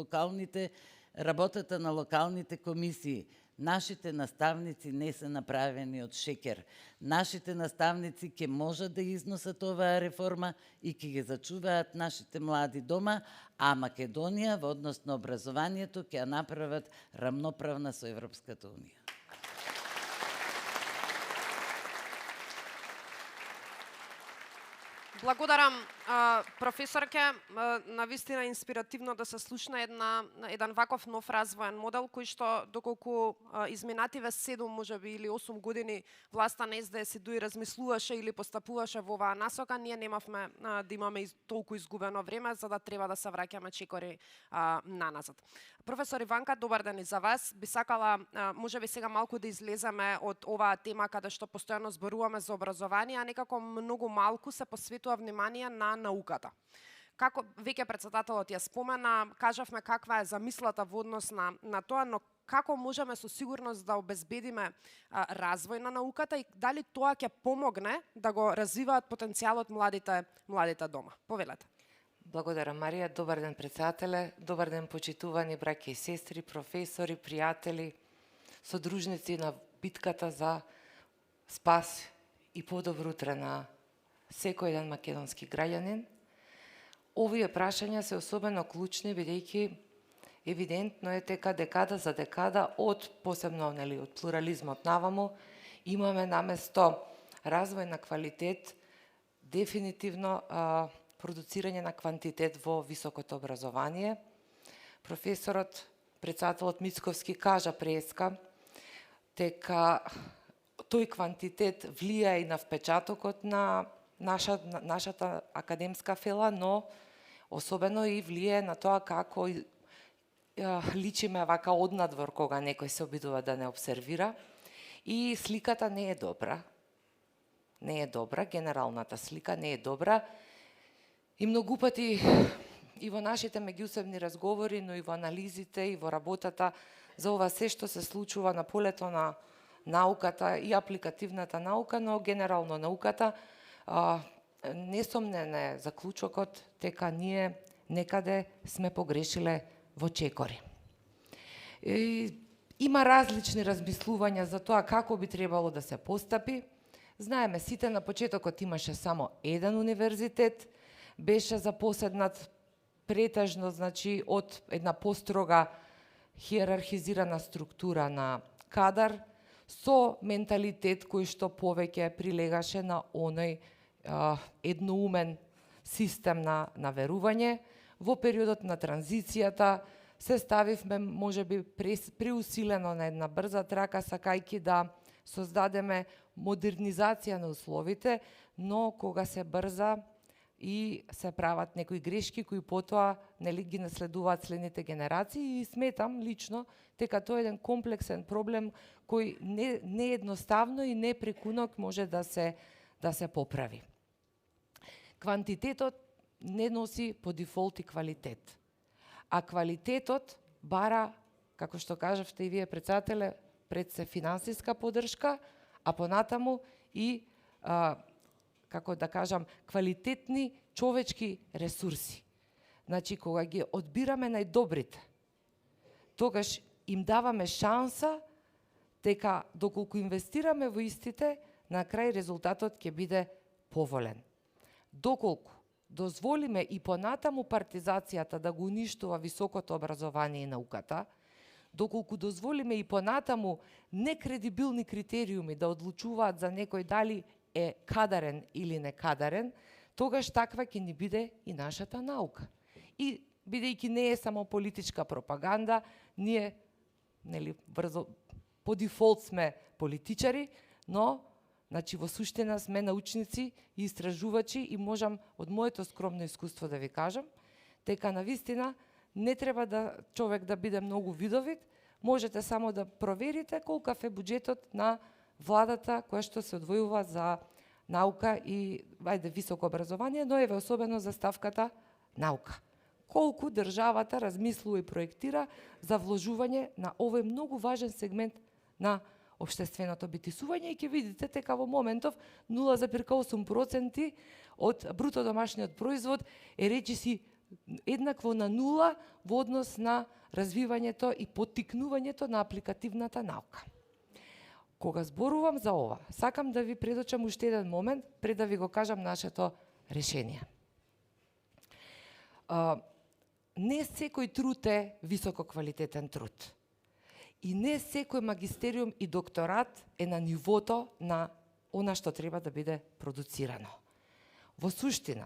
работата на локалните комисии, нашите наставници не се направени од шекер. Нашите наставници ќе можат да износат оваа реформа и ќе ги зачуваат нашите млади дома, а Македонија во однос на образованието ќе ја направат рамноправна со Европската унија. Благодарам, професорке. Навистина инспиративно да се слушна еден ваков нов развоен модел, кој што доколку изминативе 7 можеби или 8 години власта на СДС дуи размислуваше или постапуваше во оваа насока, ние немавме да имаме толку изгубено време за да треба да се враќаме чекори наназад. Професор Иванка, добар ден и за вас. Би сакала можеби сега малку да излеземе од оваа тема каде што постојано зборуваме за образование, а некако многу малку се посветува внимание на науката. Како веќе председателот ја спомена, кажавме каква е замислата во однос на тоа, но како можеме со сигурност да обезбедиме развој на науката и дали тоа ќе помогне да го развиваат потенцијалот младите дома? Повелете. Благодарам, Марија. Добар ден, председателе. Добар ден, почитувани браќа и сестри, професори, пријатели, содружници на битката за спас и подобро утре на секој еден македонски граѓанин. Овие прашања се особено клучни, бидејќи евидентно е дека декада за декада, посебно од плурализмот наваму, имаме наместо развој на квалитет, дефинитивно продуцирање на квантитет во високото образование. Професорот, председателот Мицковски кажа преска дека тој квантитет влија и на впечатокот на нашата академска фела, но особено и влие на тоа како личиме вака однадвор кога некој се обидува да не обсервира. И сликата не е добра. Не е добра, генералната слика не е добра. И многу пати и во нашите меѓусебни разговори, но и во анализите, и во работата за ова се што се случува на полето на науката и апликативната наука, но генерално науката, несомнен е заклучокот дека ние некаде сме погрешиле во чекори. Има различни размислувања за тоа како би требало да се постапи. Знаеме сите, на почетокот имаше само еден универзитет, беше запоседнат претежно, значи, од една построга хиерархизирана структура на кадар, со менталитет кој што повеќе прилегаше на оној едноумен систем на верување. Во периодот на транзицијата се ставивме можеби преусилено на една брза трака, сакајќи да создадеме модернизација на условите, но кога се брза, и се прават некои грешки кои потоа нели ги наследуваат следните генерации и сметам лично дека тоа е еден комплексен проблем кој не едноставно и не преку ноќ може да се поправи. Квантитетот не носи по дефолт и квалитет, а квалитетот бара, како што кажавте и вие председателе, пред се финансиска поддршка, а понатаму и како да кажам, квалитетни човечки ресурси. Значи, кога ги одбираме најдобрите, тогаш им даваме шанса дека доколку инвестираме во истите, на крај резултатот ќе биде поволен. Доколку дозволиме и понатаму партизацијата да го уништува високото образование и науката, доколку дозволиме и понатаму некредибилни критериуми да одлучуваат за некој дали е кадарен или некадарен, тогаш таква ќе ни биде и нашата наука. И бидејќи не е само политичка пропаганда, ние нели брзо по дефолт сме политичари, но значи во суштина сме научници и истражувачи и можам од моето скромно искуство да ви кажам дека навистина не треба да човек да биде многу видовит, можете само да проверите колкав е буџетот на владата која што се одвојува за наука и високо образование, но еве особено за ставката наука. Колку државата размислува и проектира за вложување на овој многу важен сегмент на општественото битисување и ќе видите дека во моментов 0,8% од бруто домашниот производ е речиси еднакво на нула во однос на развивањето и поттикнувањето на апликативната наука. Кога зборувам за ова, сакам да ви предочам уште еден момент пред да ви го кажам нашето решение. Не секој труд е висококвалитетен труд. И не секој магистериум и докторат е на нивото на она што треба да биде продуцирано. Во суштина,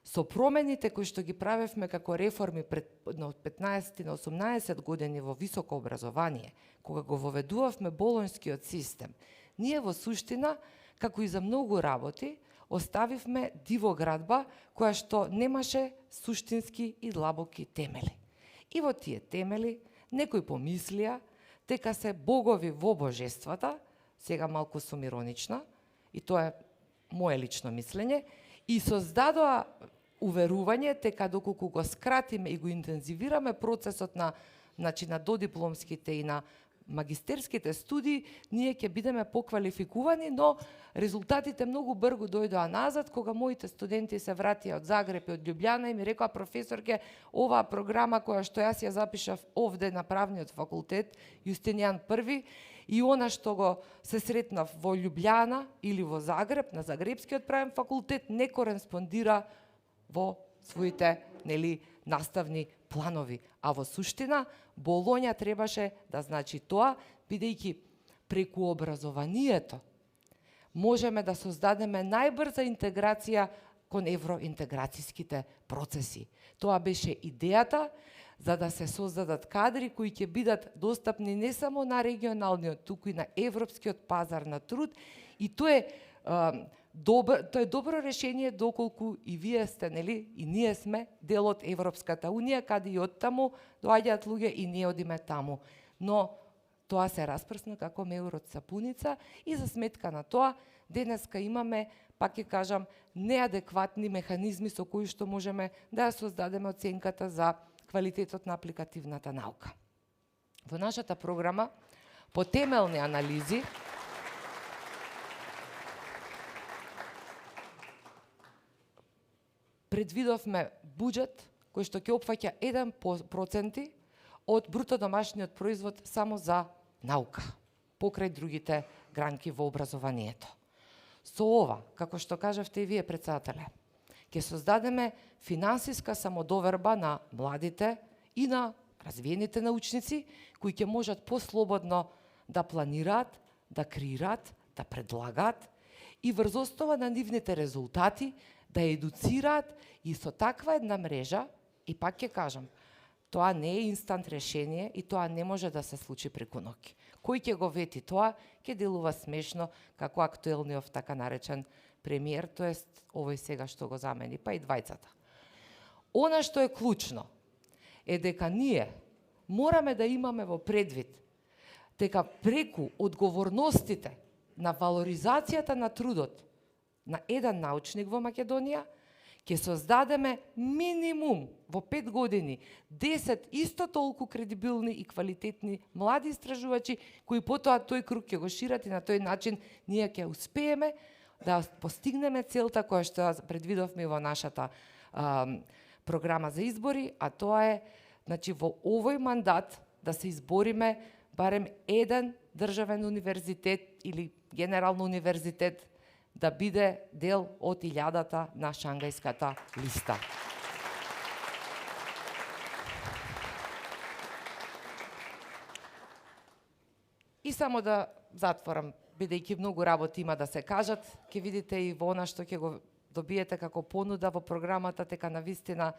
со промените кои што ги правевме како реформи од 15 на 18 години во високо образование, кога го воведувавме болонскиот систем, ние во суштина, како и за многу работи, оставивме дивоградба која што немаше суштински и длабоки темели. И во тие темели некои помислија дека се богови во божествата, сега малку сум иронична, и тоа е мое лично мислење, и создадоа уверување дека доколку го скратиме и го интензивираме процесот на додипломските и на магистерските студии, ние ќе бидеме поквалификувани, но резултатите многу брзо дојдоа назад, кога моите студенти се вратија од Загреб и од Љубљана и ми рекоа: професорке, оваа програма која што јас ја запишав овде на правниот факултет Јустинијан I и она што го се сретнав во Љубљана или во Загреб на Загребскиот правен факултет не кореспондира во своите наставни планови. А во суштина, Болоња требаше да значи тоа, бидејќи преку образованието можеме да создадеме најбрза интеграција кон евроинтеграцијските процеси. Тоа беше идејата за да се создадат кадри кои ќе бидат достапни не само на регионалниот, туку и на европскиот пазар на труд, и тоа е добро решение доколку и вие сте, и ние сме дел од Европската Унија, каде и оттаму доаѓаат луѓе и ние одиме таму. Но тоа се распрсна како меур од сапуница и за сметка на тоа денеска имаме, пак ќе кажам, неадекватни механизми со кои што можеме да ја создадеме оценката за квалитетот на апликативната наука. Во нашата програма по темелни анализи предвидовме буџет кој што ќе опфаќа 1% од бруто домашниот производ само за наука, покрај другите гранки во образованието. Со ова, како што кажавте и вие, председателе, ќе создадеме финансиска самодоверба на младите и на развиените научници, кои ќе можат послободно да планираат, да креираат, да предлагаат и врз основа на нивните резултати да едуцираат и со таква една мрежа, и пак ќе кажам, тоа не е инстант решение и тоа не може да се случи преку ноќ. Кој ќе го вети тоа, ќе делува смешно како актуелниот така наречен премиер, тоест овој сега што го замени, па и двајцата. Она што е клучно е дека ние мораме да имаме во предвид дека преку одговорностите на валоризацијата на трудот на еден научник во Македонија, ќе создадеме минимум во 5 години 10 исто толку кредибилни и квалитетни млади истражувачи, кои потоа тој круг ќе го шират и на тој начин ние ќе успееме да постигнеме целта која што ја предвидовме во нашата програма за избори, а тоа е, значи, во овој мандат да се избориме барем еден државен универзитет или генерално универзитет да биде дел од 1000-та на Шангајската листа. И само да затворам, бидејќи многу работи има да се кажат, ќе видите и во она што ќе го добиете како понуда во програмата, дека навистина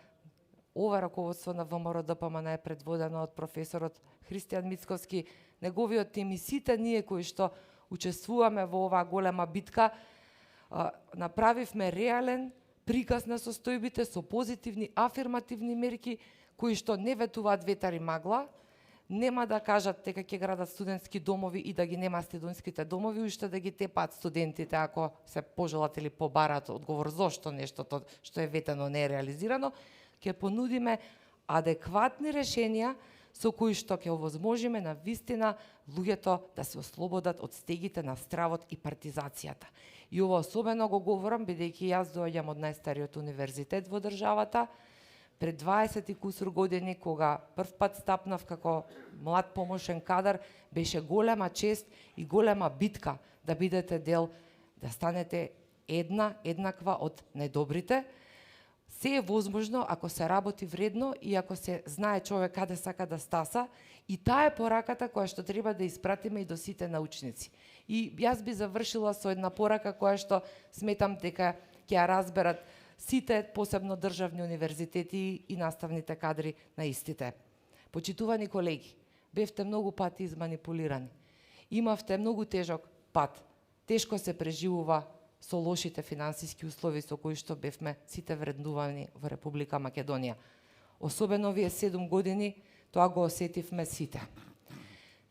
ова раководство на ВМРО ДПМН е предводено од професорот Христијан Мицковски, неговиот тим и сите ние кои што учествуваме во оваа голема битка, направивме реален приказ на состојбите со позитивни, афирмативни мерки, кои што не ветуваат ветар и магла, нема да кажат дека ќе градат студентски домови и да ги нема студентските домови, уште да ги тепаат студентите ако се пожелат или побарат одговор зошто нештото што е ветено не е реализирано, ќе понудиме адекватни решенија со кои што ќе овозможиме на вистина луѓето да се ослободат од стегите на стравот и партизацијата. И ова особено го говорам, бидејќи јас доаѓам од најстариот универзитет во државата, пред 20 и кусур години, кога прв пат стапнав како млад помошен кадар, беше голема чест и голема битка да бидете дел, да станете еднаква од најдобрите. Се е возможно ако се работи вредно и ако се знае човек каде сака да стаса, и таа е пораката која што треба да испратиме и до сите научници. И јас би завршила со една порака која што сметам дека ќе ја разберат сите, посебно државни универзитети и наставните кадри на истите. Почитувани колеги, бевте многу пати изманипулирани. Имавте многу тежок пат. Тешко се преживува со лошите финансиски услови со кои што бевме сите вреднувани во Република Македонија. Особено овие 7 години тоа го осетивме сите.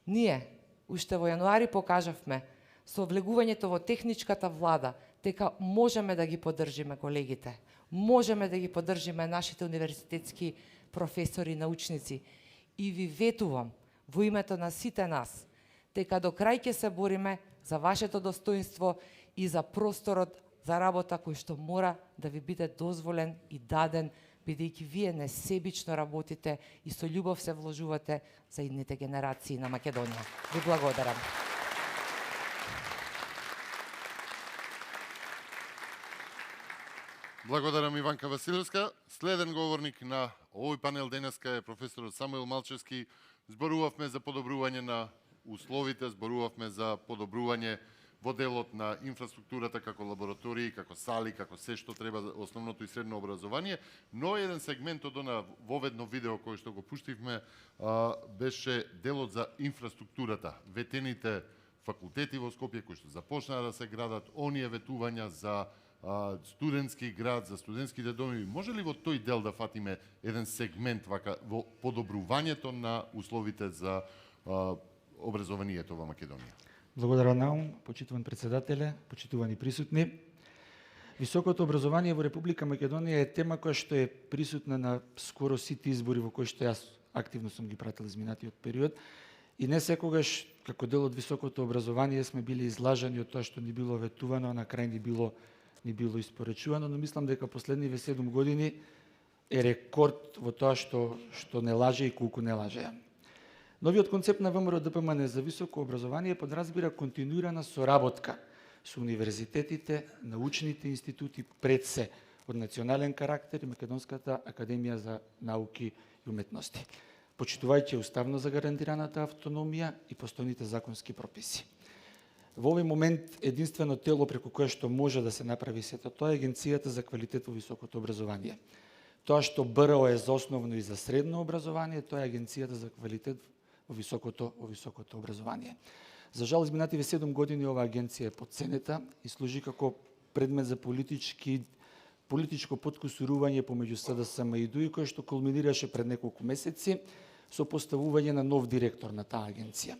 Ние, уште во јануари покажавме со влегувањето во техничката влада дека можеме да ги поддржиме колегите, можеме да ги поддржиме нашите универзитетски професори и научници. И ви ветувам во името на сите нас дека до крај ќе се бориме за вашето достоинство и за просторот за работа кој што мора да ви биде дозволен и даден, бидејќи вие несебично работите и со љубов се вложувате за идните генерации на Македонија. Ви благодарам. Благодарам Иванка Василевска. Следен говорник на овој панел денеска е професорот Самуил Малчевски. Зборувавме за подобрување на условите, зборувавме за подобрување во делот на инфраструктурата како лаборатории, како сали, како се што треба основното и средно образование, но еден сегмент од она воведно видео кој што го пуштивме беше делот за инфраструктурата, ветените факултети во Скопје кои што започнаа да се градат, оние ветувања за студентски град, за студентските доми. Може ли во тој дел да фатиме еден сегмент вака во подобрувањето на условите за образованието во Македонија? Благодарам наум, почитуван председателе, почитувани присутни. Високото образование во Република Македонија е тема која што е присутна на скоро сите избори во кои што јас активно сум ги пратил изминатиот период. И не секогаш, како дел од високото образование, сме били излажани од тоа што ни било ветувано, а на крај ни било испоречувано, но мислам дека последниве 7 години е рекорд во тоа што не лаже и колку не лаже. Новиот концепт на ВМРО ДПМН за високо образование подразбира континуирана соработка со универзитетите, научните институти пред се од национален карактер и Македонската академија за науки и уметности, почитувајќи уставно загарантираната автономија и постојните законски прописи. Во овој момент единствено тело преку кое што може да се направи сето тоа е Агенцијата за квалитет во високото образование. Тоа што БРО е за основно и за средно образование, тоа е Агенцијата за квалитет во високото образование. За жал, изминативе 7 години оваа агенција е потценета и служи како предмет за политичко подкусурување помеѓу СДСМ и ДУИ, кој што кулминираше пред неколку месеци со поставување на нов директор на таа агенција.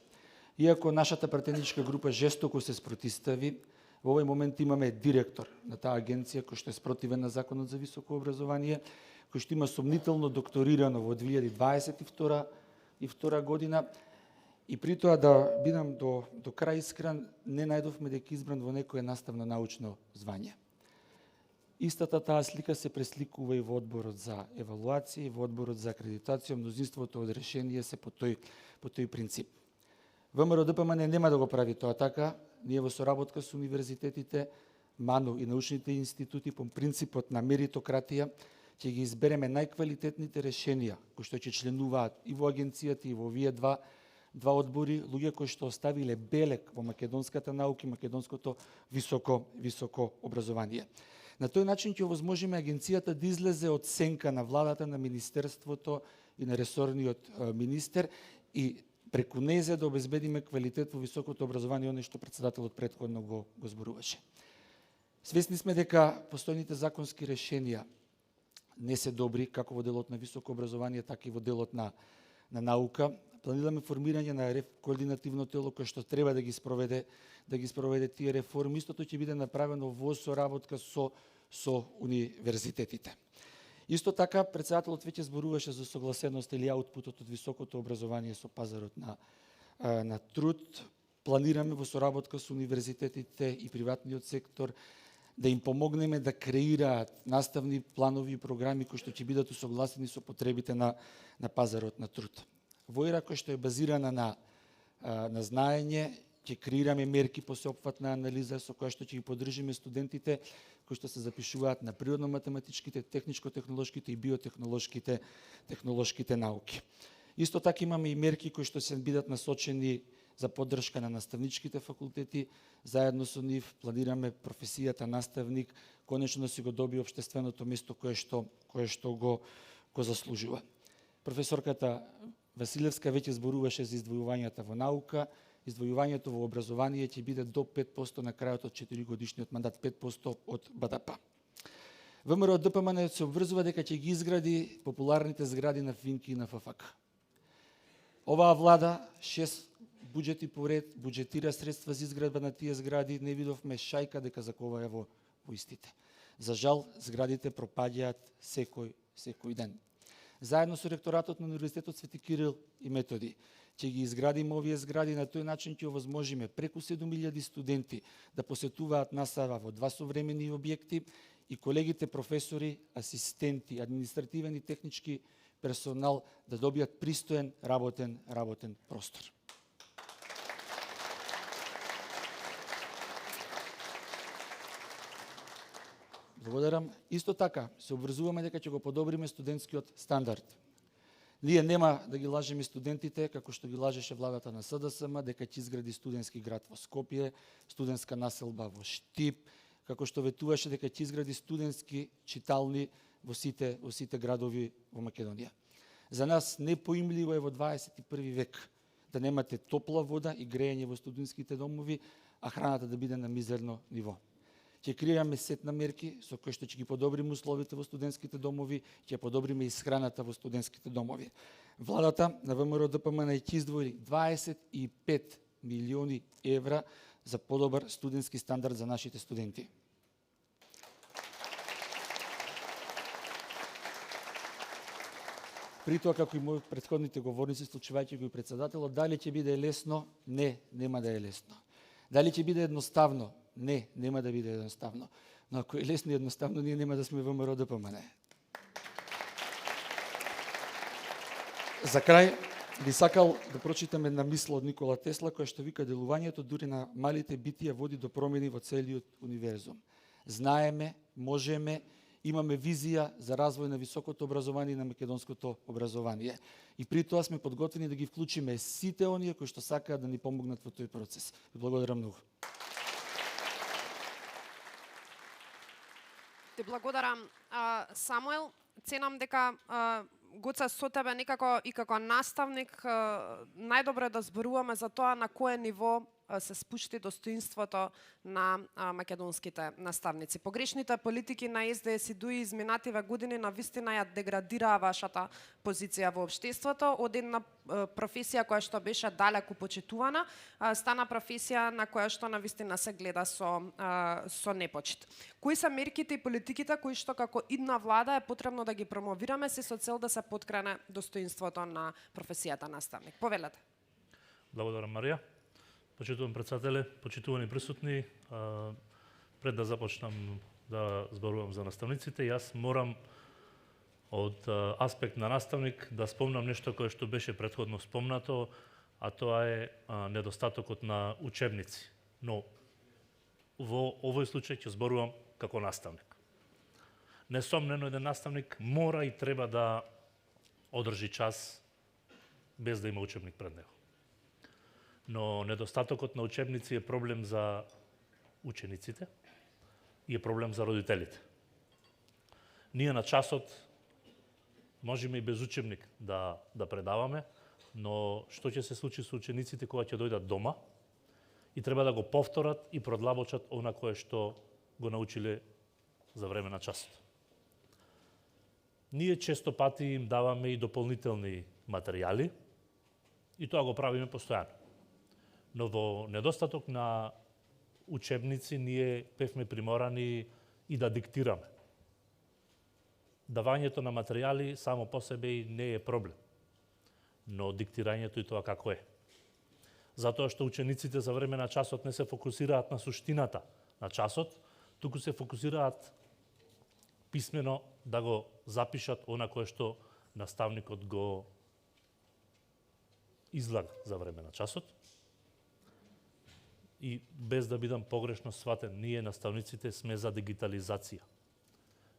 Иако нашата пратеничка група жестоко се спротистави, во овој момент имаме директор на таа агенција кој што е спротивен на Законот за високо образование, кој што има сомнително докторирано во 2022 година. И при тоа да бидам до крај искрен, не најдовме дека избран во некое наставно научно звање. Истата таа слика се пресликува и во одборот за евалуација и во одборот за акредитација, мнозинството од решение се по тој принцип. ВМРО ДПМН нема да го прави тоа така, ние во соработка со универзитетите, МАНУ и научните институти по принципот на меритократија ќе ги избереме најквалитетните решенија кои што ќе членуваат и во агенцијата и во овие два одбори, луѓе кои што оставиле белег во македонската наука и македонското високо образование. На тој начин ќе овозможиме агенцијата да излезе од сенка на владата, на министерството и на ресорниот министер и преку незе да обезбедиме квалитет во високото образование, оно што председателот претходно го зборуваше. Свесни сме дека постојните законски решенија не се добри, како во делот на високо образование, така и во делот на наука. Планираме формирање на координативно тело кој што треба да ги спроведе тие реформи. Истото ќе биде направено во соработка со универзитетите. Исто така, председателот веќе зборуваше за согласеност или аутпутот од високото образование со пазарот на труд. Планираме во соработка со универзитетите и приватниот сектор да им помогнеме да креираат наставни планови и програми кои што ќе бидат усогласени со потребите на пазарот на труд. Во ера која што е базирана на знаење, ќе креираме мерки по сеопфатна анализа со која што ќе ги поддржиме студентите кои што се запишуваат на природно-математичките, техничко-технолошките и биотехнолошките науки. Исто така имаме и мерки кои што се бидат насочени за поддршка на наставничките факултети. Заедно со нив планираме професијата наставник конечно да си го добие општественото место кое што го заслужува. Професорката Василевска веќе зборуваше за издвојувањата во наука. Издвојувањето во образование ќе биде до 5% на крајот од 4-годишниот мандат, 5% од БДП. ВМРО ДПМН се обврзува дека ќе ги изгради популарните згради на Финки и на ФФК. Оваа влада 6 буџети поред буџетира средства за изградба на тие згради, не видовме шајка дека заковаја во истите. За жал, зградите пропаѓаат секој ден. Заедно со ректоратот на Универзитетот Свети Кирил и Методи ќе ги изградиме овие згради, на тој начин ќе овозможиме преку 7000 студенти да посетуваат настава во 2 современи објекти и колегите професори, асистенти, административен и технички персонал да добијат пристоен работен простор. Благодарам. Исто така, се обврзуваме дека ќе го подобриме студентскиот стандард. Ние нема да ги лажеме студентите, како што ги лажеше владата на СДСМ, дека ќе изгради студентски град во Скопје, студентска населба во Штип, како што ветуваше дека ќе изгради студентски читални во сите градови во Македонија. За нас непоимливо е во 21 век да немате топла вода и грејење во студентските домови, а храната да биде на мизерно ниво. Ќе креираме сет на мерки со кои што ќе ги подобриме условите во студентските домови, ќе подобриме исхраната во студентските домови. Владата на ВМРО ДПМН ќе издвои 25 милиони евра за подобар студентски стандард за нашите студенти. При тоа, како и мои претходните говорници, случувајќи го и председателот, дали ќе биде лесно? Не, нема да е лесно. Дали ќе биде едноставно? Не, нема да биде едноставно. Но ако е лесно и едноставно, ние нема да сме ВМРО ДПМН. За крај, би сакал да прочитам една мисла од Никола Тесла, која што вика: делувањето дури на малите битија води до промени во целиот универзум. Знаеме, можеме, имаме визија за развој на високото образование и на македонското образование. И при тоа сме подготвени да ги вклучиме сите оние кои што сакаат да ни помогнат во тој процес. Ви благодарам многу. Ти благодарам, Самуел. Ценам дека Гоце со тебе некако и како наставник најдобро е да зборуваме за тоа на кое ниво се спушти достоинството на македонските наставници. Погрешните политики на СДС и ДУИ изминативе години на вистина ја деградираа вашата позиција во општеството. Од една професија која што беше далеку почитувана, стана професија на која што на вистина се гледа со непочит. Кои се мерките и политиките кои што како идна влада е потребно да ги промовираме се со цел да се поткрене достоинството на професијата наставник? Повелете. Благодарам, Марија. Почитувам председателе, почитувани присутни, пред да започнам да зборувам за наставниците, јас морам од аспект на наставник да спомнам нешто кое што беше претходно спомнато, а тоа е недостатокот на учебници. Но во овој случај ќе зборувам како наставник. Несомнено, еден наставник мора и треба да одржи час без да има учебник пред него. Но недостатокот на учебници е проблем за учениците и е проблем за родителите. Ние на часот можеме и без учебник да предаваме, но што ќе се случи со учениците кога ќе дојдат дома и треба да го повторат и продлабочат она кое што го научиле за време на часот. Ние често пати им даваме и дополнителни материјали и тоа го правиме постојано. Но во недостаток на учебници ние бевме приморани и да диктираме. Давањето на материјали само по себе и не е проблем, но диктирањето и тоа како е. Затоа што учениците за време на часот не се фокусираат на суштината на часот, туку се фокусираат писмено да го запишат она кое што наставникот го излага за време на часот. И без да бидам погрешно сватен, ние наставниците сме за дигитализација.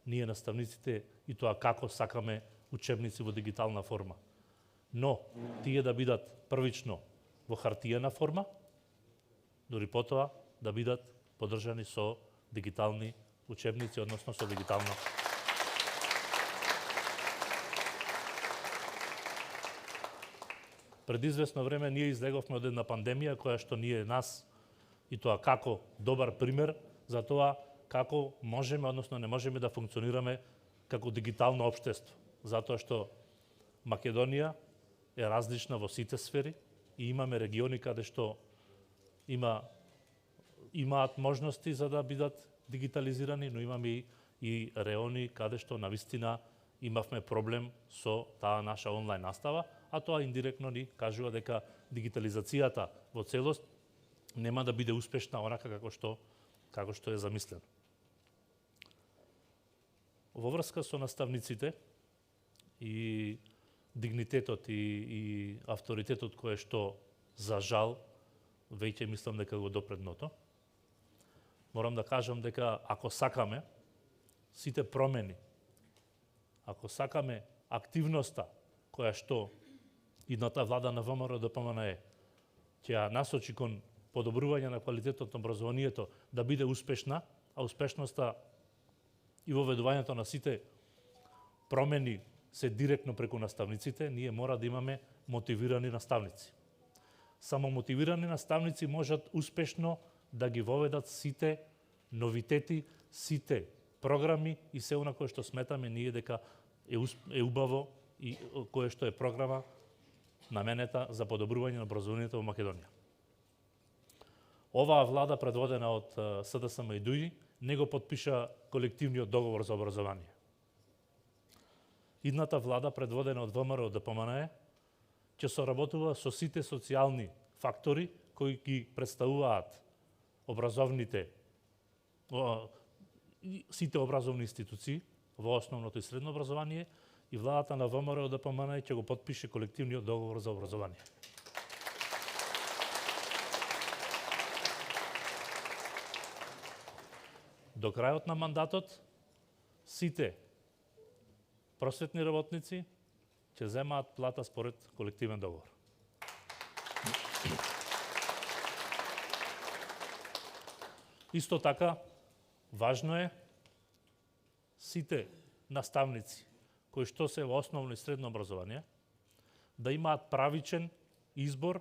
Ние наставниците и тоа како сакаме учебници во дигитална форма. Но тие да бидат првично во хартиена форма, дори потоа да бидат поддржани со дигитални учебници, односно со дигитална. Пред известно време ние излеговме од една пандемија која што ние нас и тоа како добар пример за тоа како можеме, односно не можеме да функционираме како дигитално општество. Затоа што Македонија е различна во сите сфери и имаме региони каде што имаат можности за да бидат дигитализирани, но имаме и реони каде што навистина имавме проблем со таа наша онлайн настава, а тоа индиректно ни кажува дека дигитализацијата во целост нема да биде успешна онака како што е замислено. Во врска со наставниците и дигнитетот и авторитетот кое што за жал веќе мислам дека го допредното, морам да кажам дека ако сакаме сите промени, ако сакаме активноста која што идната влада на ВМРО ДПМН ќе ја насочи кон подобрување на квалитетот на образованието да биде успешна, а успешноста и воведувањето на сите промени се директно преку наставниците, ние мора да имаме мотивирани наставници. Само мотивирани наставници можат успешно да ги воведат сите новитети, сите програми и се она кое што сметаме ние дека е убаво и кое што е програма наменета за подобрување на образованието во Македонија. Оваа влада, предводена од СДСМ и ДУИ, не го потпиша колективниот договор за образование. Идната влада, предводена од ВМРО ДПМН, ќе соработува со сите социјални фактори кои ги представуваат сите образовни институции во основното и средно образование и владата на ВМРО ДПМН ќе го потпише колективниот договор за образование. До крајот на мандатот сите просветни работници ќе земаат плата според колективен договор. Исто така, важно е сите наставници кои што се во основно и средно образование да имаат правичен избор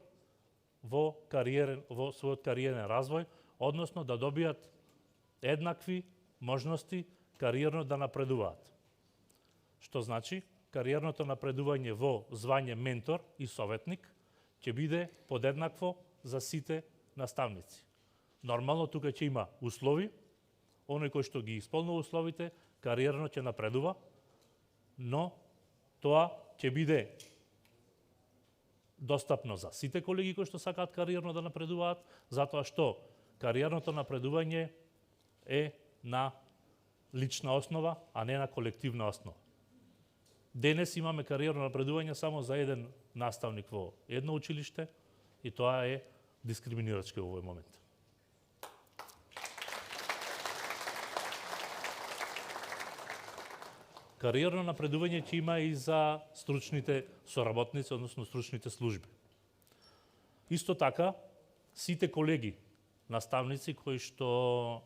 во својот кариерен развој, односно да добијат еднакви можности кариерно да напредуваат. Што значи, кариерното напредување во звање ментор и советник ќе биде подеднакво за сите наставници. Нормално тука ќе има услови, оној кој што ги исполнува условите, кариерно ќе напредува, но тоа ќе биде достапно за сите колеги кои што сакаат кариерно да напредуваат, затоа што кариерното напредување е на лична основа, а не на колективна основа. Денес имаме кариерно напредување само за еден наставник во едно училиште и тоа е дискриминирачки во овој момент. Кариерно напредување ќе има и за стручните соработници, односно стручните служби. Исто така, сите колеги, наставници кои што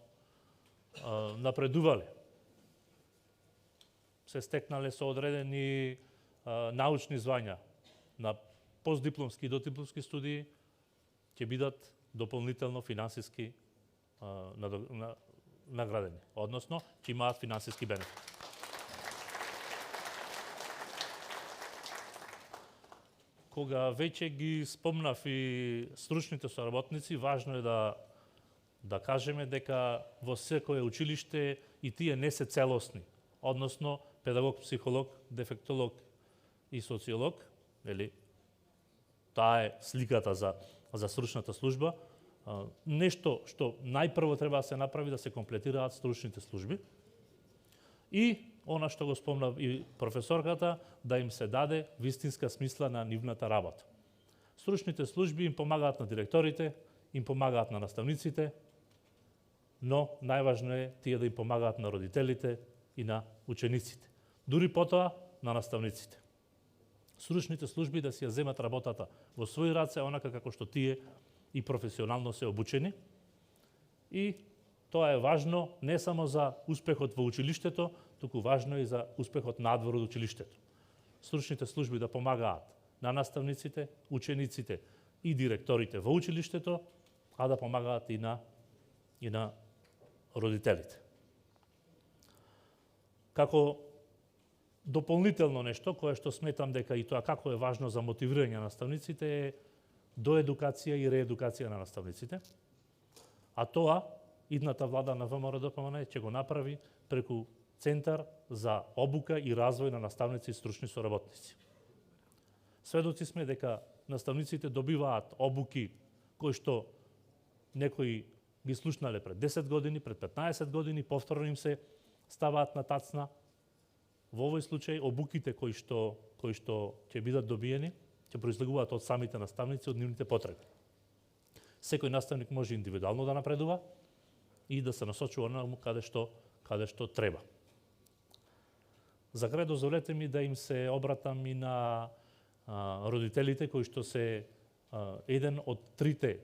напредувале, се стекнале со одредени научни звања на постдипломски и додипломски студии, ќе бидат дополнително финансиски наградени, односно ќе имаат финансиски бенефит. Кога веќе ги спомнав и стручните соработници, важно е да кажеме дека во секое училиште и тие не се целосни, односно педагог, психолог, дефектолог и социолог, таа е сликата за стручната служба. Нешто што најпрво треба да се направи, да се комплетираат стручните служби и она што го спомна и професорката, да им се даде вистинска смисла на нивната работа. Стручните служби им помагаат на директорите, им помагаат на наставниците, но најважно е тие да им помагаат на родителите и на учениците. Дури потоа на наставниците. Стручните служби да си ја земат работата во своји раце, онака како што тие и професионално се обучени. И тоа е важно не само за успехот во училиштето, туку важно е и за успехот надвор од училиштето. Стручните служби да помагаат на наставниците, учениците и директорите во училиштето, а да помагаат и на родителите. Како дополнително нешто, кое што сметам дека и тоа како е важно за мотивирање на наставниците, е доедукација и реедукација на наставниците, а тоа идната влада на ВМРО-ДПМН ќе го направи преку Центар за обука и развој на наставници и стручни соработници. Сведоци сме дека наставниците добиваат обуки кои што некои ги слушнале пред 10 години, пред 15 години, повторно им се ставаат на тацна. Во овој случај обуките кои што ќе бидат добиени, ќе произлегуваат од самите наставници, од нивните потреби. Секој наставник може индивидуално да напредува и да се насочува онаму каде што треба. За крај дозволете ми да им се обратам и на родителите кои што се еден од трите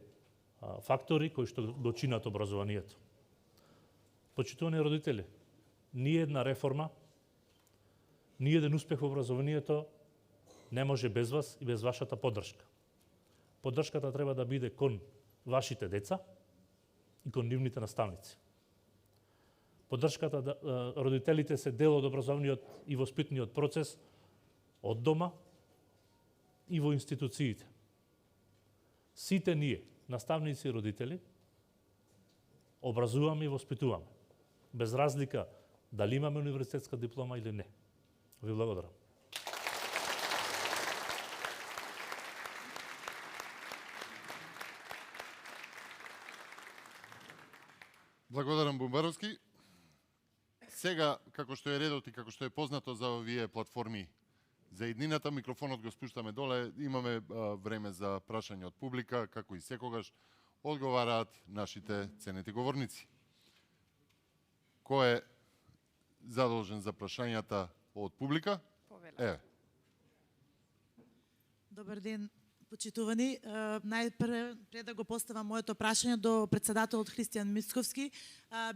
фактори кои што го чинат образованието. Почитувани родители, ни една реформа, ни еден успех во образованието не може без вас и без вашата поддршка. Поддршката треба да биде кон вашите деца и кон нивните наставници. Поддршката родителите се дел од образовниот и воспитниот процес од дома и во институциите. Сите ние, наставници и родители, образуваме и воспитуваме, без разлика дали имаме универзитетска диплома или не. Ви благодарам. Благодарам, Бумбаровски. Сега, како што е редот и како што е познато за овие платформи за иднината, микрофонот го спуштаме доле, имаме време за прашање од публика, како и секогаш одговараат нашите ценети говорници. Кој е задолжен за прашањата од публика? Еве. Добар ден, Почитувани, пред да го поставам моето прашање до председателот Христијан Мицковски,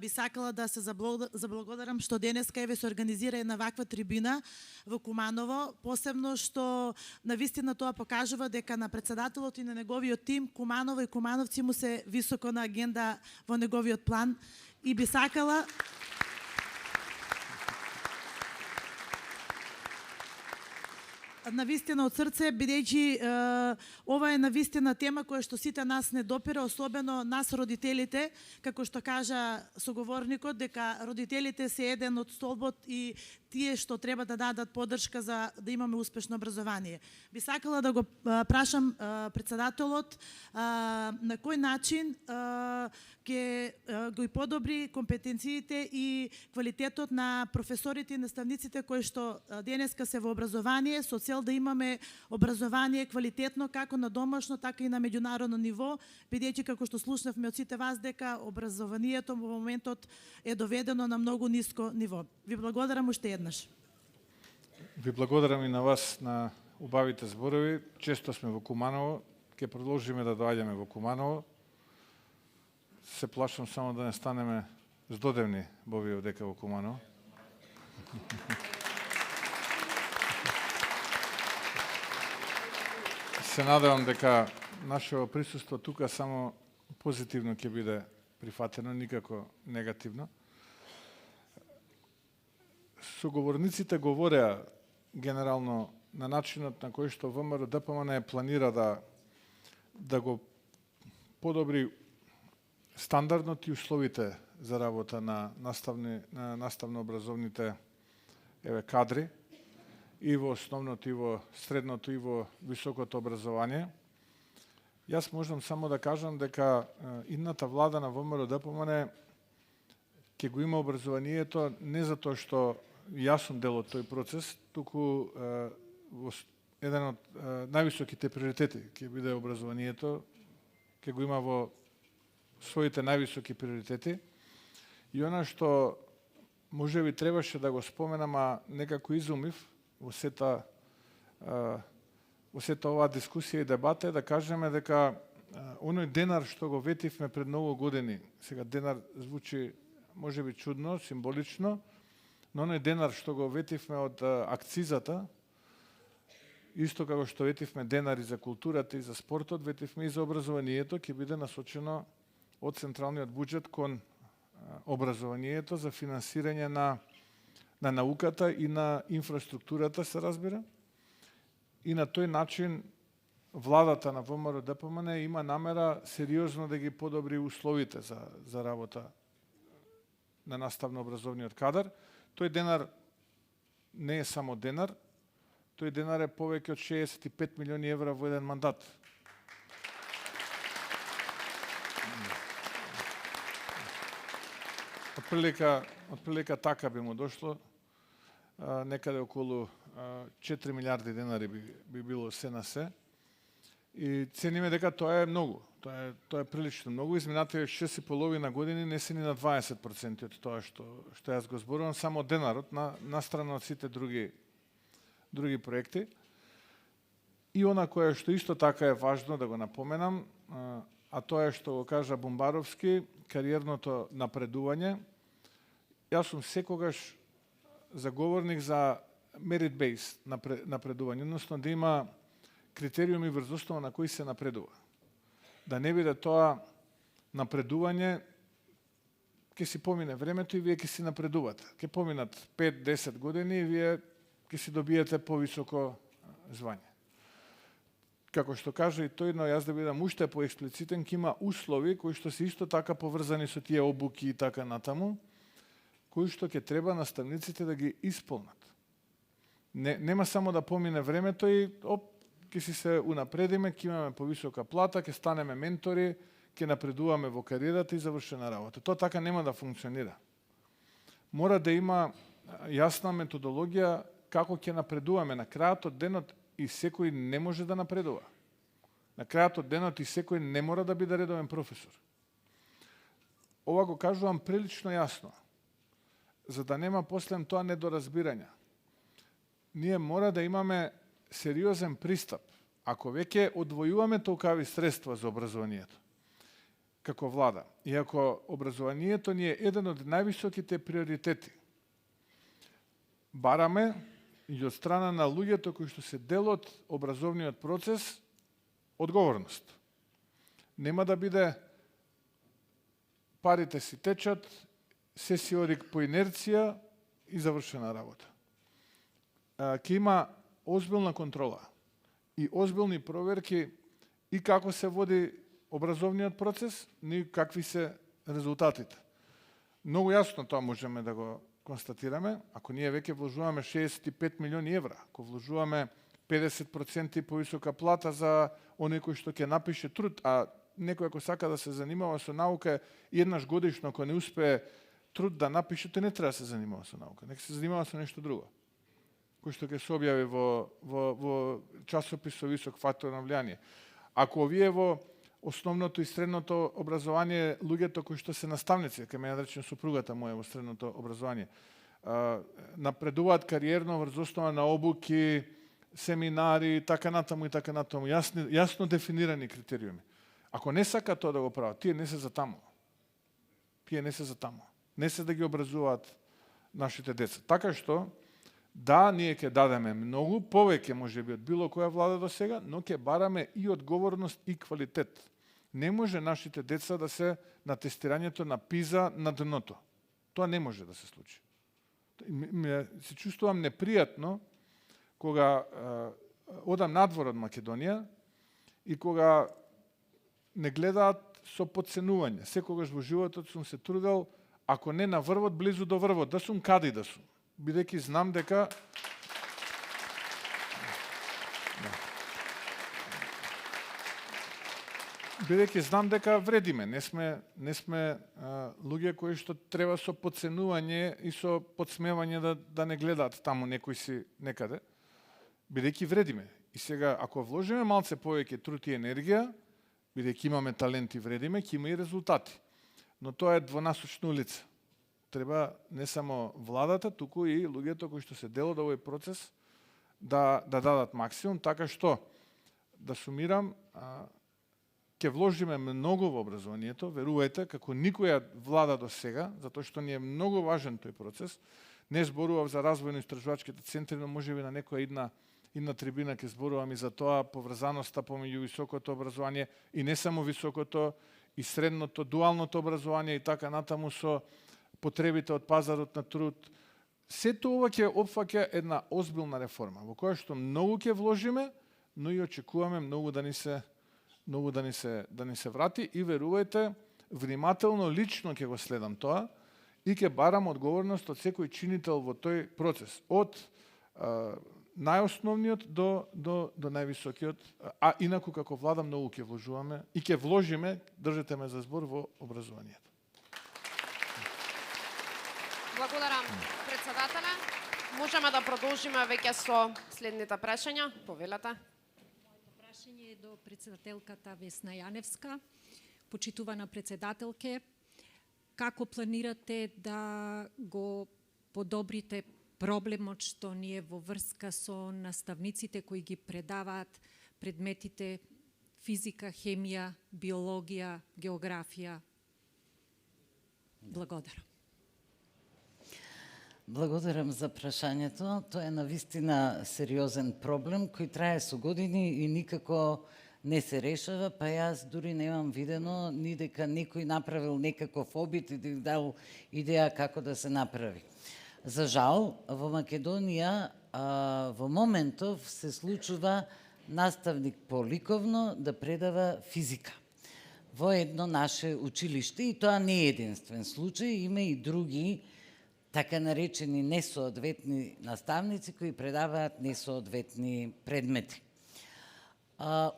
би сакала да се заблагодарам што денеска еве се организира една ваква трибина во Куманово, посебно што навистина тоа покажува дека на председателот и на неговиот тим Куманово и кумановци му се високо на агенда во неговиот план и би сакала навистина од срце, бидејќи ова е навистина тема која што сите нас не допира, особено нас родителите, како што кажа соговорникот, дека родителите се еден од столбот и тие што треба да дадат поддршка за да имаме успешно образование. Би сакала да го прашам председателот на кој начин ќе го подобри компетенциите и квалитетот на професорите и наставниците кои што денеска се во образование со цел да имаме образование квалитетно како на домашно, така и на меѓународно ниво, бидејќи како што слушнавме од сите вас дека образованието во моментот е доведено на многу ниско ниво. Ви благодарам уште еднаш. Ви благодарам и на вас на убавите зборови. Често сме во Куманово, ќе продолжиме да доаѓаме во Куманово. Се плашам само да не станеме здодевни во овие дека во Куманово. Се надевам дека нашето присуство тука само позитивно ќе биде прифатено, никако негативно. Соговорниците говореа генерално на начинот на кој што ВМРО ДПМН планира да го подобри стандардот и условите за работа на наставно-образовните кадри и во основното, и во средното, и во високото образование. Јас можам само да кажам дека идната влада на ВМРО ДПМН ќе го има образованието не затоа што јас сум дел од тој процес, туку еден од највисоките приоритети ќе биде образованието, ќе го има во своите највисоки приоритети. И она што можеби требаше да го споменам, а некако изумив во сета оваа дискусија и дебата е да кажеме дека оној денар што го ветивме пред многу години, сега денар звучи можеби чудно, символично, но оној денар што го ветивме од акцизата, исто како што ветивме денари за културата и за спортот, ветивме и за образованието, ќе биде насочено од централниот буџет кон образованието за финансирање на науката и на инфраструктурата, се разбира. И на тој начин владата на ВМРО ДПМН има намера сериозно да ги подобри условите за работа на наставно-образовниот кадар. Тој денар не е само денар, тој денар е повеќе од 65 милиони евра во еден мандат. Отприлика така би му дошло, некаде околу 4 милиарди денари би било се на се. И цениме дека тоа е многу. Тоа е прилично многу. Изминатите 6,5 години не се ни на 20% од тоа што јас го зборувам, само денарот на страна од сите други проекти. И она кое што исто така е важно да го напоменам, а тоа е што го кажа Бумбаровски, кариерното напредување. Јас сум секогаш заговорник за merit-based напредување, односно да има критериуми врз основа на кои се напредува. Да не биде тоа напредување, ќе си помине времето и вие ќе си напредувате. Ќе поминат 5-10 години и вие ќе си добиете повисоко звање. Како што кажа и тој, но јас да бидам уште поексплицитен, ќе има услови кои што се исто така поврзани со тие обуки и така натаму, кои што ќе треба наставниците да ги исполнат. Нема само да помине времето и ќе си се унапредиме, ќе имаме повисока плата, ќе станеме ментори, ќе напредуваме во кариерата и завршена работа. Тоа така нема да функционира. Мора да има јасна методологија како ќе напредуваме. На крајот од денот и секој не може да напредува. На крајот од денот и секој не мора да биде редовен професор. Ова го кажувам прилично јасно, за да нема после тоа недоразбирања. Ние мора да имаме сериозен пристап ако веќе одвојуваме толкави средства за образованието, како влада, и ако образованието ни е еден од највисоките приоритети, бараме и од страна на луѓето кои што се дел од образовниот процес одговорност. Нема да биде парите си течат, се си оди по инерција и завршена работа. Ке има озбилна контрола и озбилни проверки и како се води образовниот процес, и какви се резултатите. Многу јасно тоа можеме да го констатираме. Ако ние веќе вложуваме 65 милиони евра, ако вложуваме 50% повисока плата за оној кој што ќе напише труд, а некој ако сака да се занимава со наука еднаш годишно, ако не успее труд да напише, тој не треба да се занимава со наука, нека се занимава со нешто друго, кој што ќе се објави во часопис со висок фактор на влијание. Ако овие во основното и средното образование, луѓето кои што се наставници, ке ме речем супругата моја во средното образование, напредуваат кариерно врз основа на обуки, семинари, така натаму, јасно дефинирани критериуми. Ако не сака тоа да го прават, тие не се за таму. Не се да ги образуваат нашите деца. Така што, да, ние ќе дадеме многу, повеќе можеби од било која влада до сега, но ќе бараме и одговорност и квалитет. Не може нашите деца да се на тестирањето на ПИЗа на дното. Тоа не може да се случи. Се чувствувам непријатно кога одам надвор од Македонија и кога не гледаат со подценување. Секогаш во животот сум се трудел, ако не на врвот, близу до врвот, да сум кади да сум. Бидејќи знам дека вредиме, не сме луѓе кои што треба со подценување и со подсмевање да не гледаат таму некој си некаде, бидејќи вредиме. И сега, ако вложиме малце повеќе труд и енергија, бидејќи имаме талент и вредиме, ќе има и резултати. Но тоа е двонасочна улица. Треба не само владата, туку и луѓето кои што се дел од овој процес да дадат максимум, така што, да сумирам, ќе вложиме многу во образованието, верувајте, како никоја влада до сега, затоа што ни е многу важен тој процес. Не зборував за развојно-истражувачките центри, но можеби на некоја идна трибина ќе зборувам и за тоа, поврзаноста помеѓу високото образование и не само високото, и средното, дуалното образование и така натаму со потребите од пазарот на труд. Сето ова ќе опфаќа една озбилна реформа, во која што многу ќе вложиме, но и очекуваме многу да ни се врати и верувајте, внимателно, лично ќе го следам тоа и ќе барам одговорност од секој чинител во тој процес. Од најосновниот до највисокиот, а инаку како влада многу ќе вложуваме и ќе вложиме, држете ме за збор, во образованието. Благодарам, председателе. Можеме да продолжиме веќе со следните прашања. Повелете. Прашање е до председателката Весна Јаневска. Почитувана председателке, како планирате да го подобрите проблемот што ни е во врска со наставниците кои ги предаваат предметите физика, хемија, биологија, географија? Благодарам. Благодарам за прашањето. Тоа е навистина сериозен проблем кој трае со години и никако не се решава, па јас дури немам видено ни дека некој направил некаков обид и дал идеја како да се направи. За жал, во Македонија во моментов се случува наставник по ликовно да предава физика во едно наше училиште и тоа не е единствен случај, има и други така наречени несоодветни наставници кои предаваат несоодветни предмети.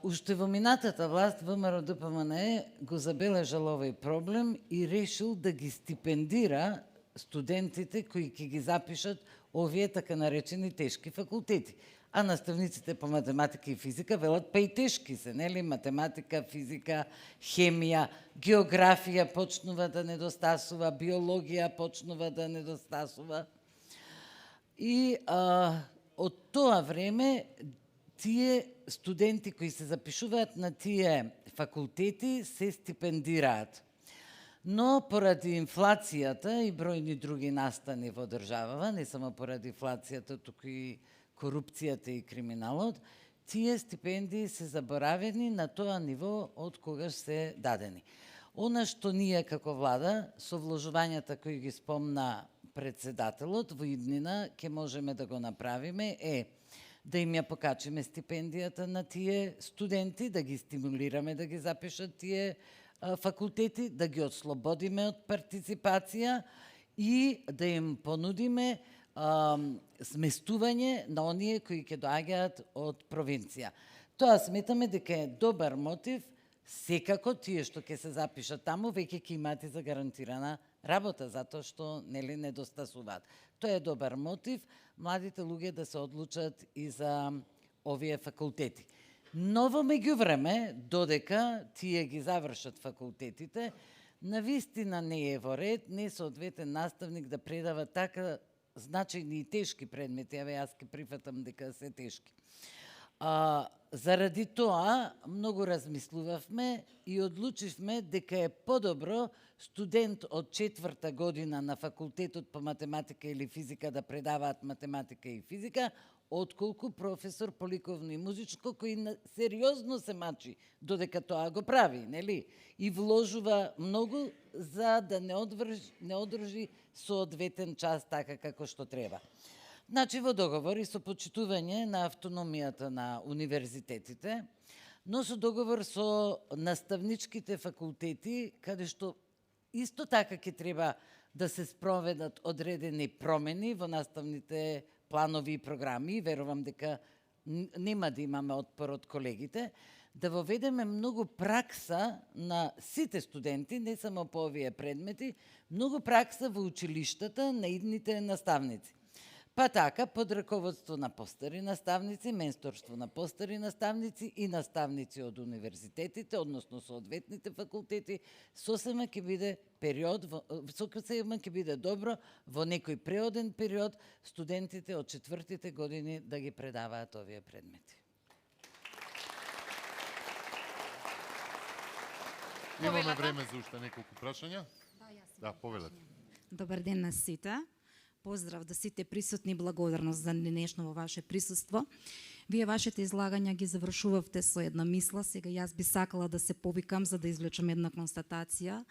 Уште во минатата власт ВМРО ДПМН го забележал овој проблем и решил да ги стипендира студентите кои ќе ги запишат овие така наречени тешки факултети. А наставниците по математика и физика велат па и тешки се, нели? Математика, физика, хемија, географија почнува да недостасува, биологија почнува да недостасува. И од тоа време тие студенти кои се запишуваат на тие факултети се стипендираат. Но поради инфлацијата и бројни други настани во државава, не само поради инфлацијата, туку и корупцијата и криминалот, тие стипендии се заборавени на тоа ниво од когаш се дадени. Она што ние како влада, со вложувањата кои ги спомна председателот, во иднина ќе можеме да го направиме е да им ја покачиме стипендијата на тие студенти, да ги стимулираме да ги запишат тие факултети, да ги ослободиме од партиципација и да им понудиме сместување на оние кои ќе доаѓаат од провинција. Тоа сметаме дека е добар мотив, секако тие што ќе се запишат таму веќе ќе имаат и загарантирана работа, затоа што нели недостасуваат. Тоа е добар мотив младите луѓе да се одлучат и за овие факултети. Но во меѓувреме, додека тие ги завршат факултетите, навистина не е во ред, не соодветен наставник да предава така значајни и тешки предмети, јас ќе прифатам дека се тешки. Заради тоа, многу размислувавме и одлучивме дека е подобро студент од 4-та година на факултетот по математика или физика да предаваат математика и физика, отколку професор по ликовно и музичко кој сериозно се мачи додека тоа го прави, нели? И вложува многу за да не одржи соодветен час така како што треба. Значи, во договор и со почитување на автономијата на универзитетите, но со договор со наставничките факултети, каде што исто така ќе треба да се спроведат одредени промени во наставните планови и програми, верувам дека нема да имаме отпор од колегите, да воведеме многу пракса на сите студенти, не само по овие предмети, многу пракса во училиштата на идните наставници. Па така, под раководство на постари наставници, менторство на постари наставници и наставници од универзитетите, односно соодветните факултети, сосема ќе биде период, сосема ќе биде добро во некој преоден период студентите од 4-тите години да ги предаваат овие предмети. Имаме време за уште неколку прашања. Да, повелете. Добар ден на сите. Поздрав да сите присутни, благодарност за денешно во ваше присуство. Вие вашите излагања ги завршувавте со една мисла, сега јас би сакала да се повикам за да извлечам една констатација.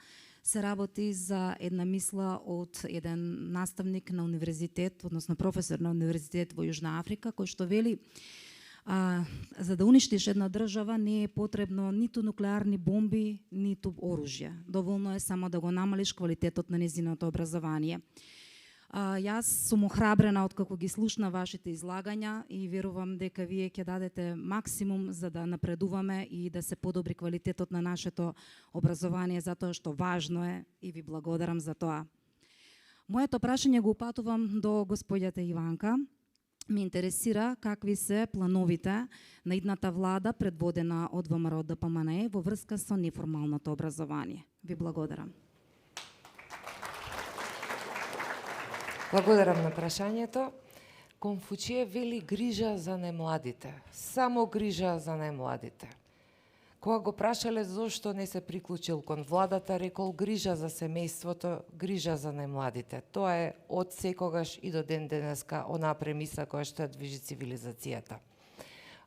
Се работи за една мисла од еден наставник на универзитет, односно професор на универзитет во Јужна Африка, кој што вели за да уништиш една држава не е потребно ниту нуклеарни бомби, ниту оружје. Доволно е само да го намалиш квалитетот на нејзиното образование. Јас сум охрабрена откако ги слушна вашите излагања и верувам дека вие ќе дадете максимум за да напредуваме и да се подобри квалитетот на нашето образование, затоа што важно е и ви благодарам за тоа. Моето прашање го упатувам до господјата Иванка. Ме интересира какви се плановите на идната влада предводена од ВМРО ДПМНЕ во врска со неформалното образование. Ви благодарам. Благодарам на прашањето. Конфуције вели грижа за најмладите. Само грижа за најмладите. Кога го прашале зошто не се приклучил кон владата, рекол грижа за семејството, грижа за најмладите. Тоа е од секогаш и до ден денеска онаа премиса која што движи цивилизацијата.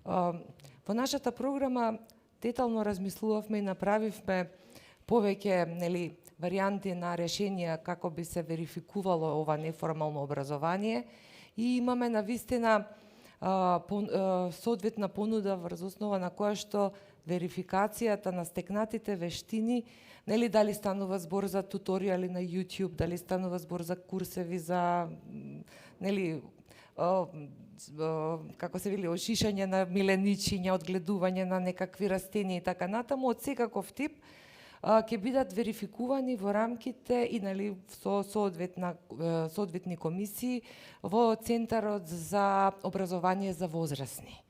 Во нашата програма детално размислувавме и направивме повеќе варијанти на решенија како би се верификувало ова неформално образование и имаме навистина соодветна понуда врз основа на која што верификацијата на стекнатите вештини, дали станува збор за туторијали на YouTube, дали станува збор за курсеви за како се вели ошишање на миленичиња, одгледување на некакви растенија и така натаму, од секаков тип ќе бидат верификувани во рамките и со соодветни комисии во Центарот за образование за возрастни.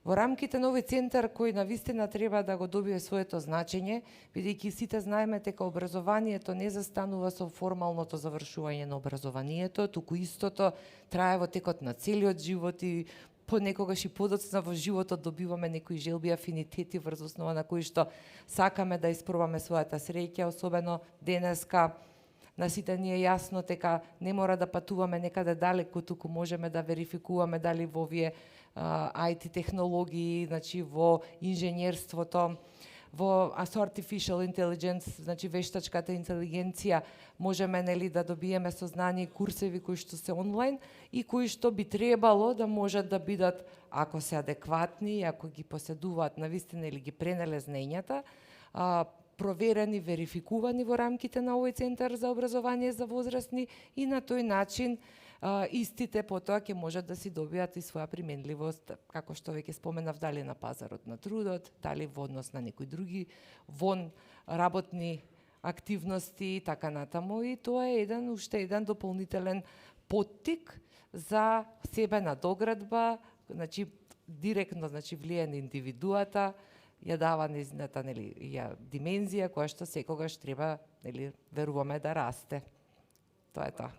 Во рамките на овој центар кој навистина треба да го добие своето значење, бидејќи сите знаеме дека образованието не застанува со формалното завршување на образованието, туку истото трае во текот на целиот живот и понекогаш и подоцна во животот добиваме некои желби, афинитети врз основа на кои што сакаме да испробаме својата среќа, особено денеска. На сите ни е јасно дека не мора да патуваме некаде далеко, туку можеме да верификуваме дали во овие IT технологии, значи во инженерството, во artificial intelligence, значи вештачката интелигенција, можеме нели да добиеме сознание и курсеви кои што се онлайн и кои што би требало да можат да бидат, ако се адекватни, ако ги поседуваат навистина или ги пренеле знаењата, проверени, верификувани во рамките на овој центар за образование за возрастни и на тој начин истите потоа ќе можат да си добијат и своја применливост, како што веќе споменав, дали на пазарот на трудот, дали во однос на некои други вон работни активности и така натаму. И тоа е уште еден дополнителен поттик за себе надоградба, значи директно влие на индивидуата, ја дава незината димензија која што секогаш треба, веруваме, да расте. Тоа е тоа.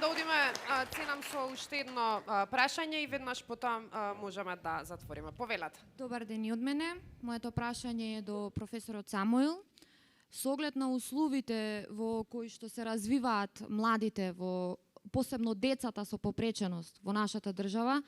Да одиме, ценам со уште едно прашање и веднаш потоа можеме да затвориме. Повелат. Добар ден и од мене. Моето прашање е до професорот Самуил. Со оглед на условите во кои што се развиваат младите, посебно децата со попреченост во нашата држава,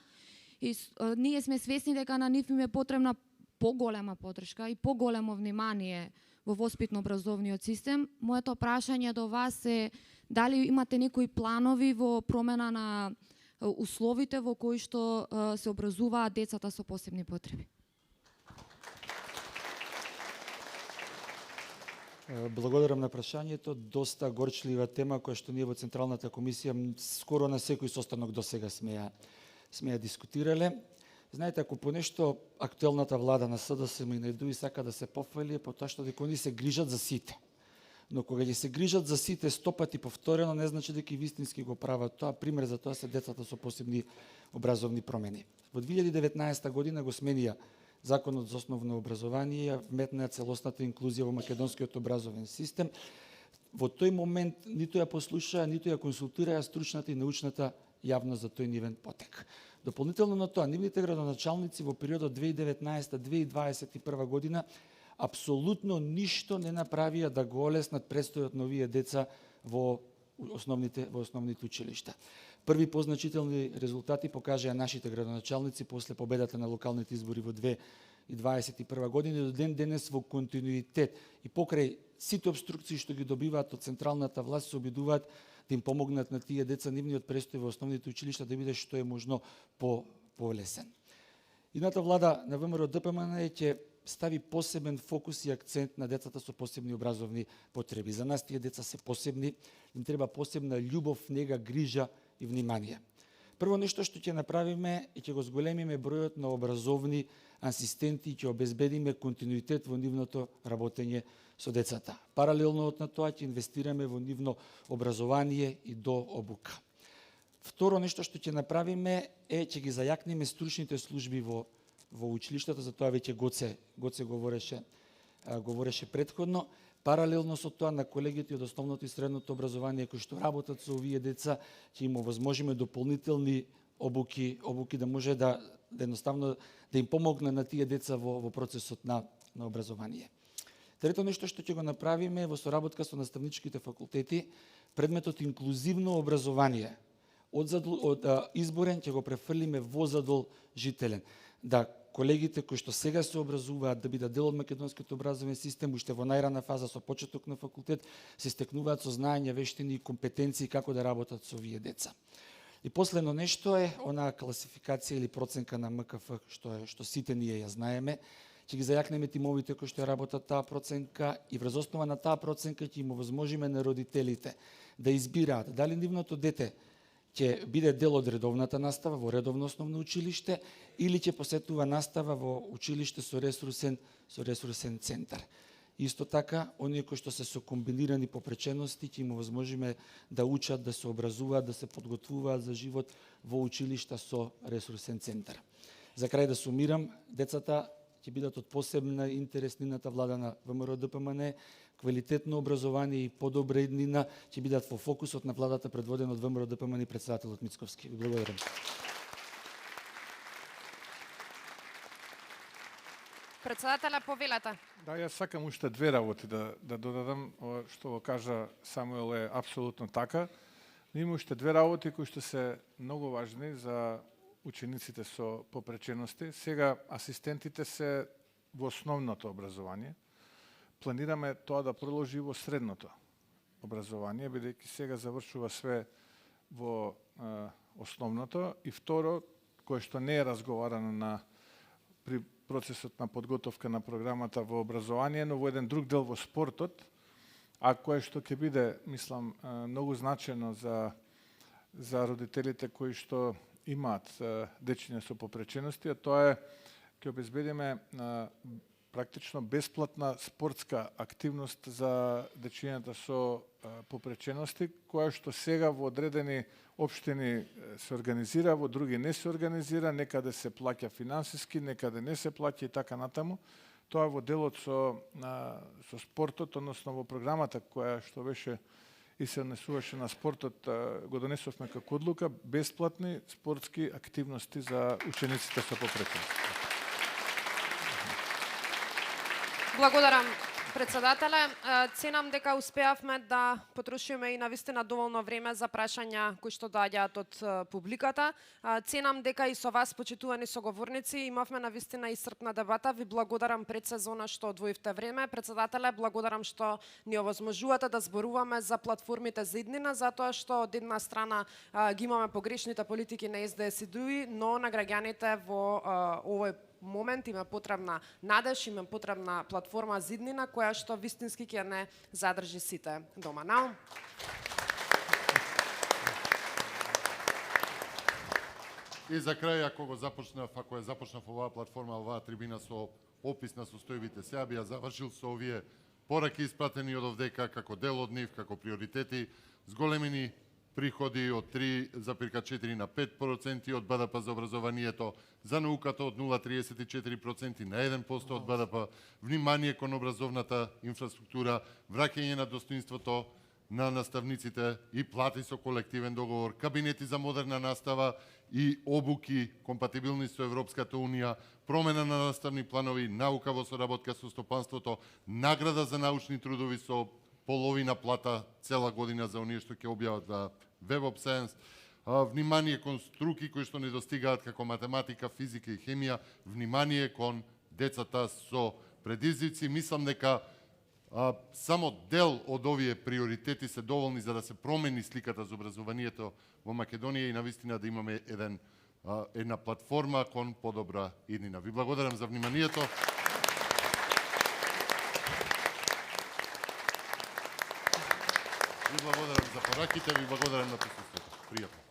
и ние сме свесни дека на нив им е потребна поголема поддршка и поголемо внимание во воспитно-образовниот систем. Моето прашање до вас е дали имате некои планови во промена на условите во кои што се образуваат децата со посебни потреби? Благодарам на прашањето. Доста горчлива тема која што ние во Централната комисија скоро на секој состанок досега сме ја дискутирале. Знаете, ако по нешто актуелната влада на СДСМ и најдуи сака да се пофали, по тоа што дека они се грижат за сите. Но кога ги се грижат за сите 100 пати повторено, не значи дека и вистински го прават тоа. Пример за тоа се децата со посебни образовни промени. Во 2019 година го сменија Законот за основно образование, ја вметнаа целосната инклузија во македонскиот образовен систем. Во тој момент ниту ја послушаа, ниту ја консултираа стручната и научната јавност за тој нивен потек. Дополнително на тоа, нивните градоначалници во периодот 2019-2021 година апсолутно ништо не направија да го олеснат престојот на овие деца во основните училишта. Први позначителни резултати покажаа нашите градоначалници после победата на локалните избори во 2021 година до ден денес во континуитет и покрај сите обструкции што ги добиваат од централната власт се обидуваат да им помогнат на тие деца нивниот престој во основните училишта да биде што е можно полесен. Идната влада на ВМРО ДПМН ќе стави посебен фокус и акцент на децата со посебни образовни потреби. За нас тие деца се посебни, им треба посебна љубов, нега, грижа и внимание. Прво нешто што ќе направиме и ќе го зголемиме бројот на образовни асистенти и ќе обезбедиме континуитет во нивното работење со децата. Паралелно од на тоа ќе инвестираме во нивно образование и до обука. Второ нешто што ќе направиме е ќе ги зајакнеме стручните служби во училиштата, за тоа веќе Гоце говореше предходно. Паралелно со тоа на колегите од основното и средното образование кои што работат со овие деца ќе им овозможиме дополнителни обуки да може да едноставно да им помогне на тие деца во процесот на образование. Трето нешто што ќе го направиме во соработка со наставничките факултети, предметот инклузивно образование од изборен ќе го префрлиме во задолжителен. Да колегите кои што сега се образуваат да бидат дел од македонскиот образовен систем, уште во најрана фаза со почеток на факултет, се стекнуваат со знаења, вештини и компетенции како да работат со овие деца. И последно нешто е онаа класификација или проценка на МКФ што сите ние ја знаеме. Ќе ги зајакнеме тимовите кои што работат таа проценка и врз основа на таа проценка ќе им овозможиме на родителите да избираат дали нивното дете ќе биде дел од редовната настава во редовно основно училиште или ќе посетува настава во училиште со ресурсен центар. Исто така, оние кои што се со комбинирани попречености ќе им овозможиме да учат, да се образуваат, да се подготвуваат за живот во училишта со ресурсен центар. За крај да сумирам, децата ќе бидат од посебна интерес нивната влада на ВМРО ДПМН, квалитетно образование и подобра иднина ќе бидат во фокусот на владата предводена од ВМРО ДПМН и председателот Мицковски. Ви благодарам. Председателя, повелете. Да, јас сакам уште две работи да додадам. Ова што го кажа Самуел е апсолутно така. Но има уште две работи кои што се многу важни за учениците со попречености. Сега асистентите се во основното образование. Планираме тоа да продолжи во средното образование, бидејќи сега завршува све во основното. И второ, кое што не е разговарано при процесот на подготовка на програмата во образование, но во еден друг дел во спортот, а кое што ќе биде, мислам, многу значено за родителите кои што имаат дечиња со попречености, а тоа е ќе обезбедиме практично бесплатна спортска активност за дечињата со попречености, која што сега во одредени општини се организира, во други не се организира, некаде се плаќа финансиски, некаде не се плаќа и така натаму. Тоа во делот со спортот, односно во програмата која што беше и се однесуваше на спортот, го донесовме како одлука бесплатни спортски активности за учениците со попречености. Благодарам, председателе. Ценам дека успеавме да потрошиме и навистина доволно време за прашања кои што доаѓаат од публиката. Ценам дека и со вас, почитувани соговорници, имавме навистина исцрпна дебата. Ви благодарам пред сезона што одвоивте време. Председателе, благодарам што ни овозможувате да зборуваме за платформите за иднина, затоа што од една страна ги имаме погрешните политики на СДС и други, но на граѓаните во овој момент има потребна надеж, има потребна платформа за иднина која што вистински ќе не задржи сите дома. Наум. И за крај, ако ја започнав оваа платформа, оваа трибина со опис на состојбите, сега би ја завршил со овие пораки испратени од овдека како дел од нив, како приоритети, зголемени приходи од 3,4 на 5% од БДП за образованието, за науката од 0,34% на 1% од БДП, внимание кон образовната инфраструктура, враќање на достоинството на наставниците и плати со колективен договор, кабинети за модерна настава и обуки компатибилни со Европската Унија, промена на наставни планови, наука во соработка со стопанството, награда за научни трудови со половина плата цела година за оние што ќе објават за Web of Science, внимание кон струки кои што не достигаат како математика, физика и хемија, внимание кон децата со предизвици. Мислам дека само дел од овие приоритети се доволни за да се промени сликата за образованието во Македонија и навистина да имаме една платформа кон подобра иднина. Ви благодарам за вниманието. Ви благодарам за пораките, ви благодарам на присуствието. Пријатно.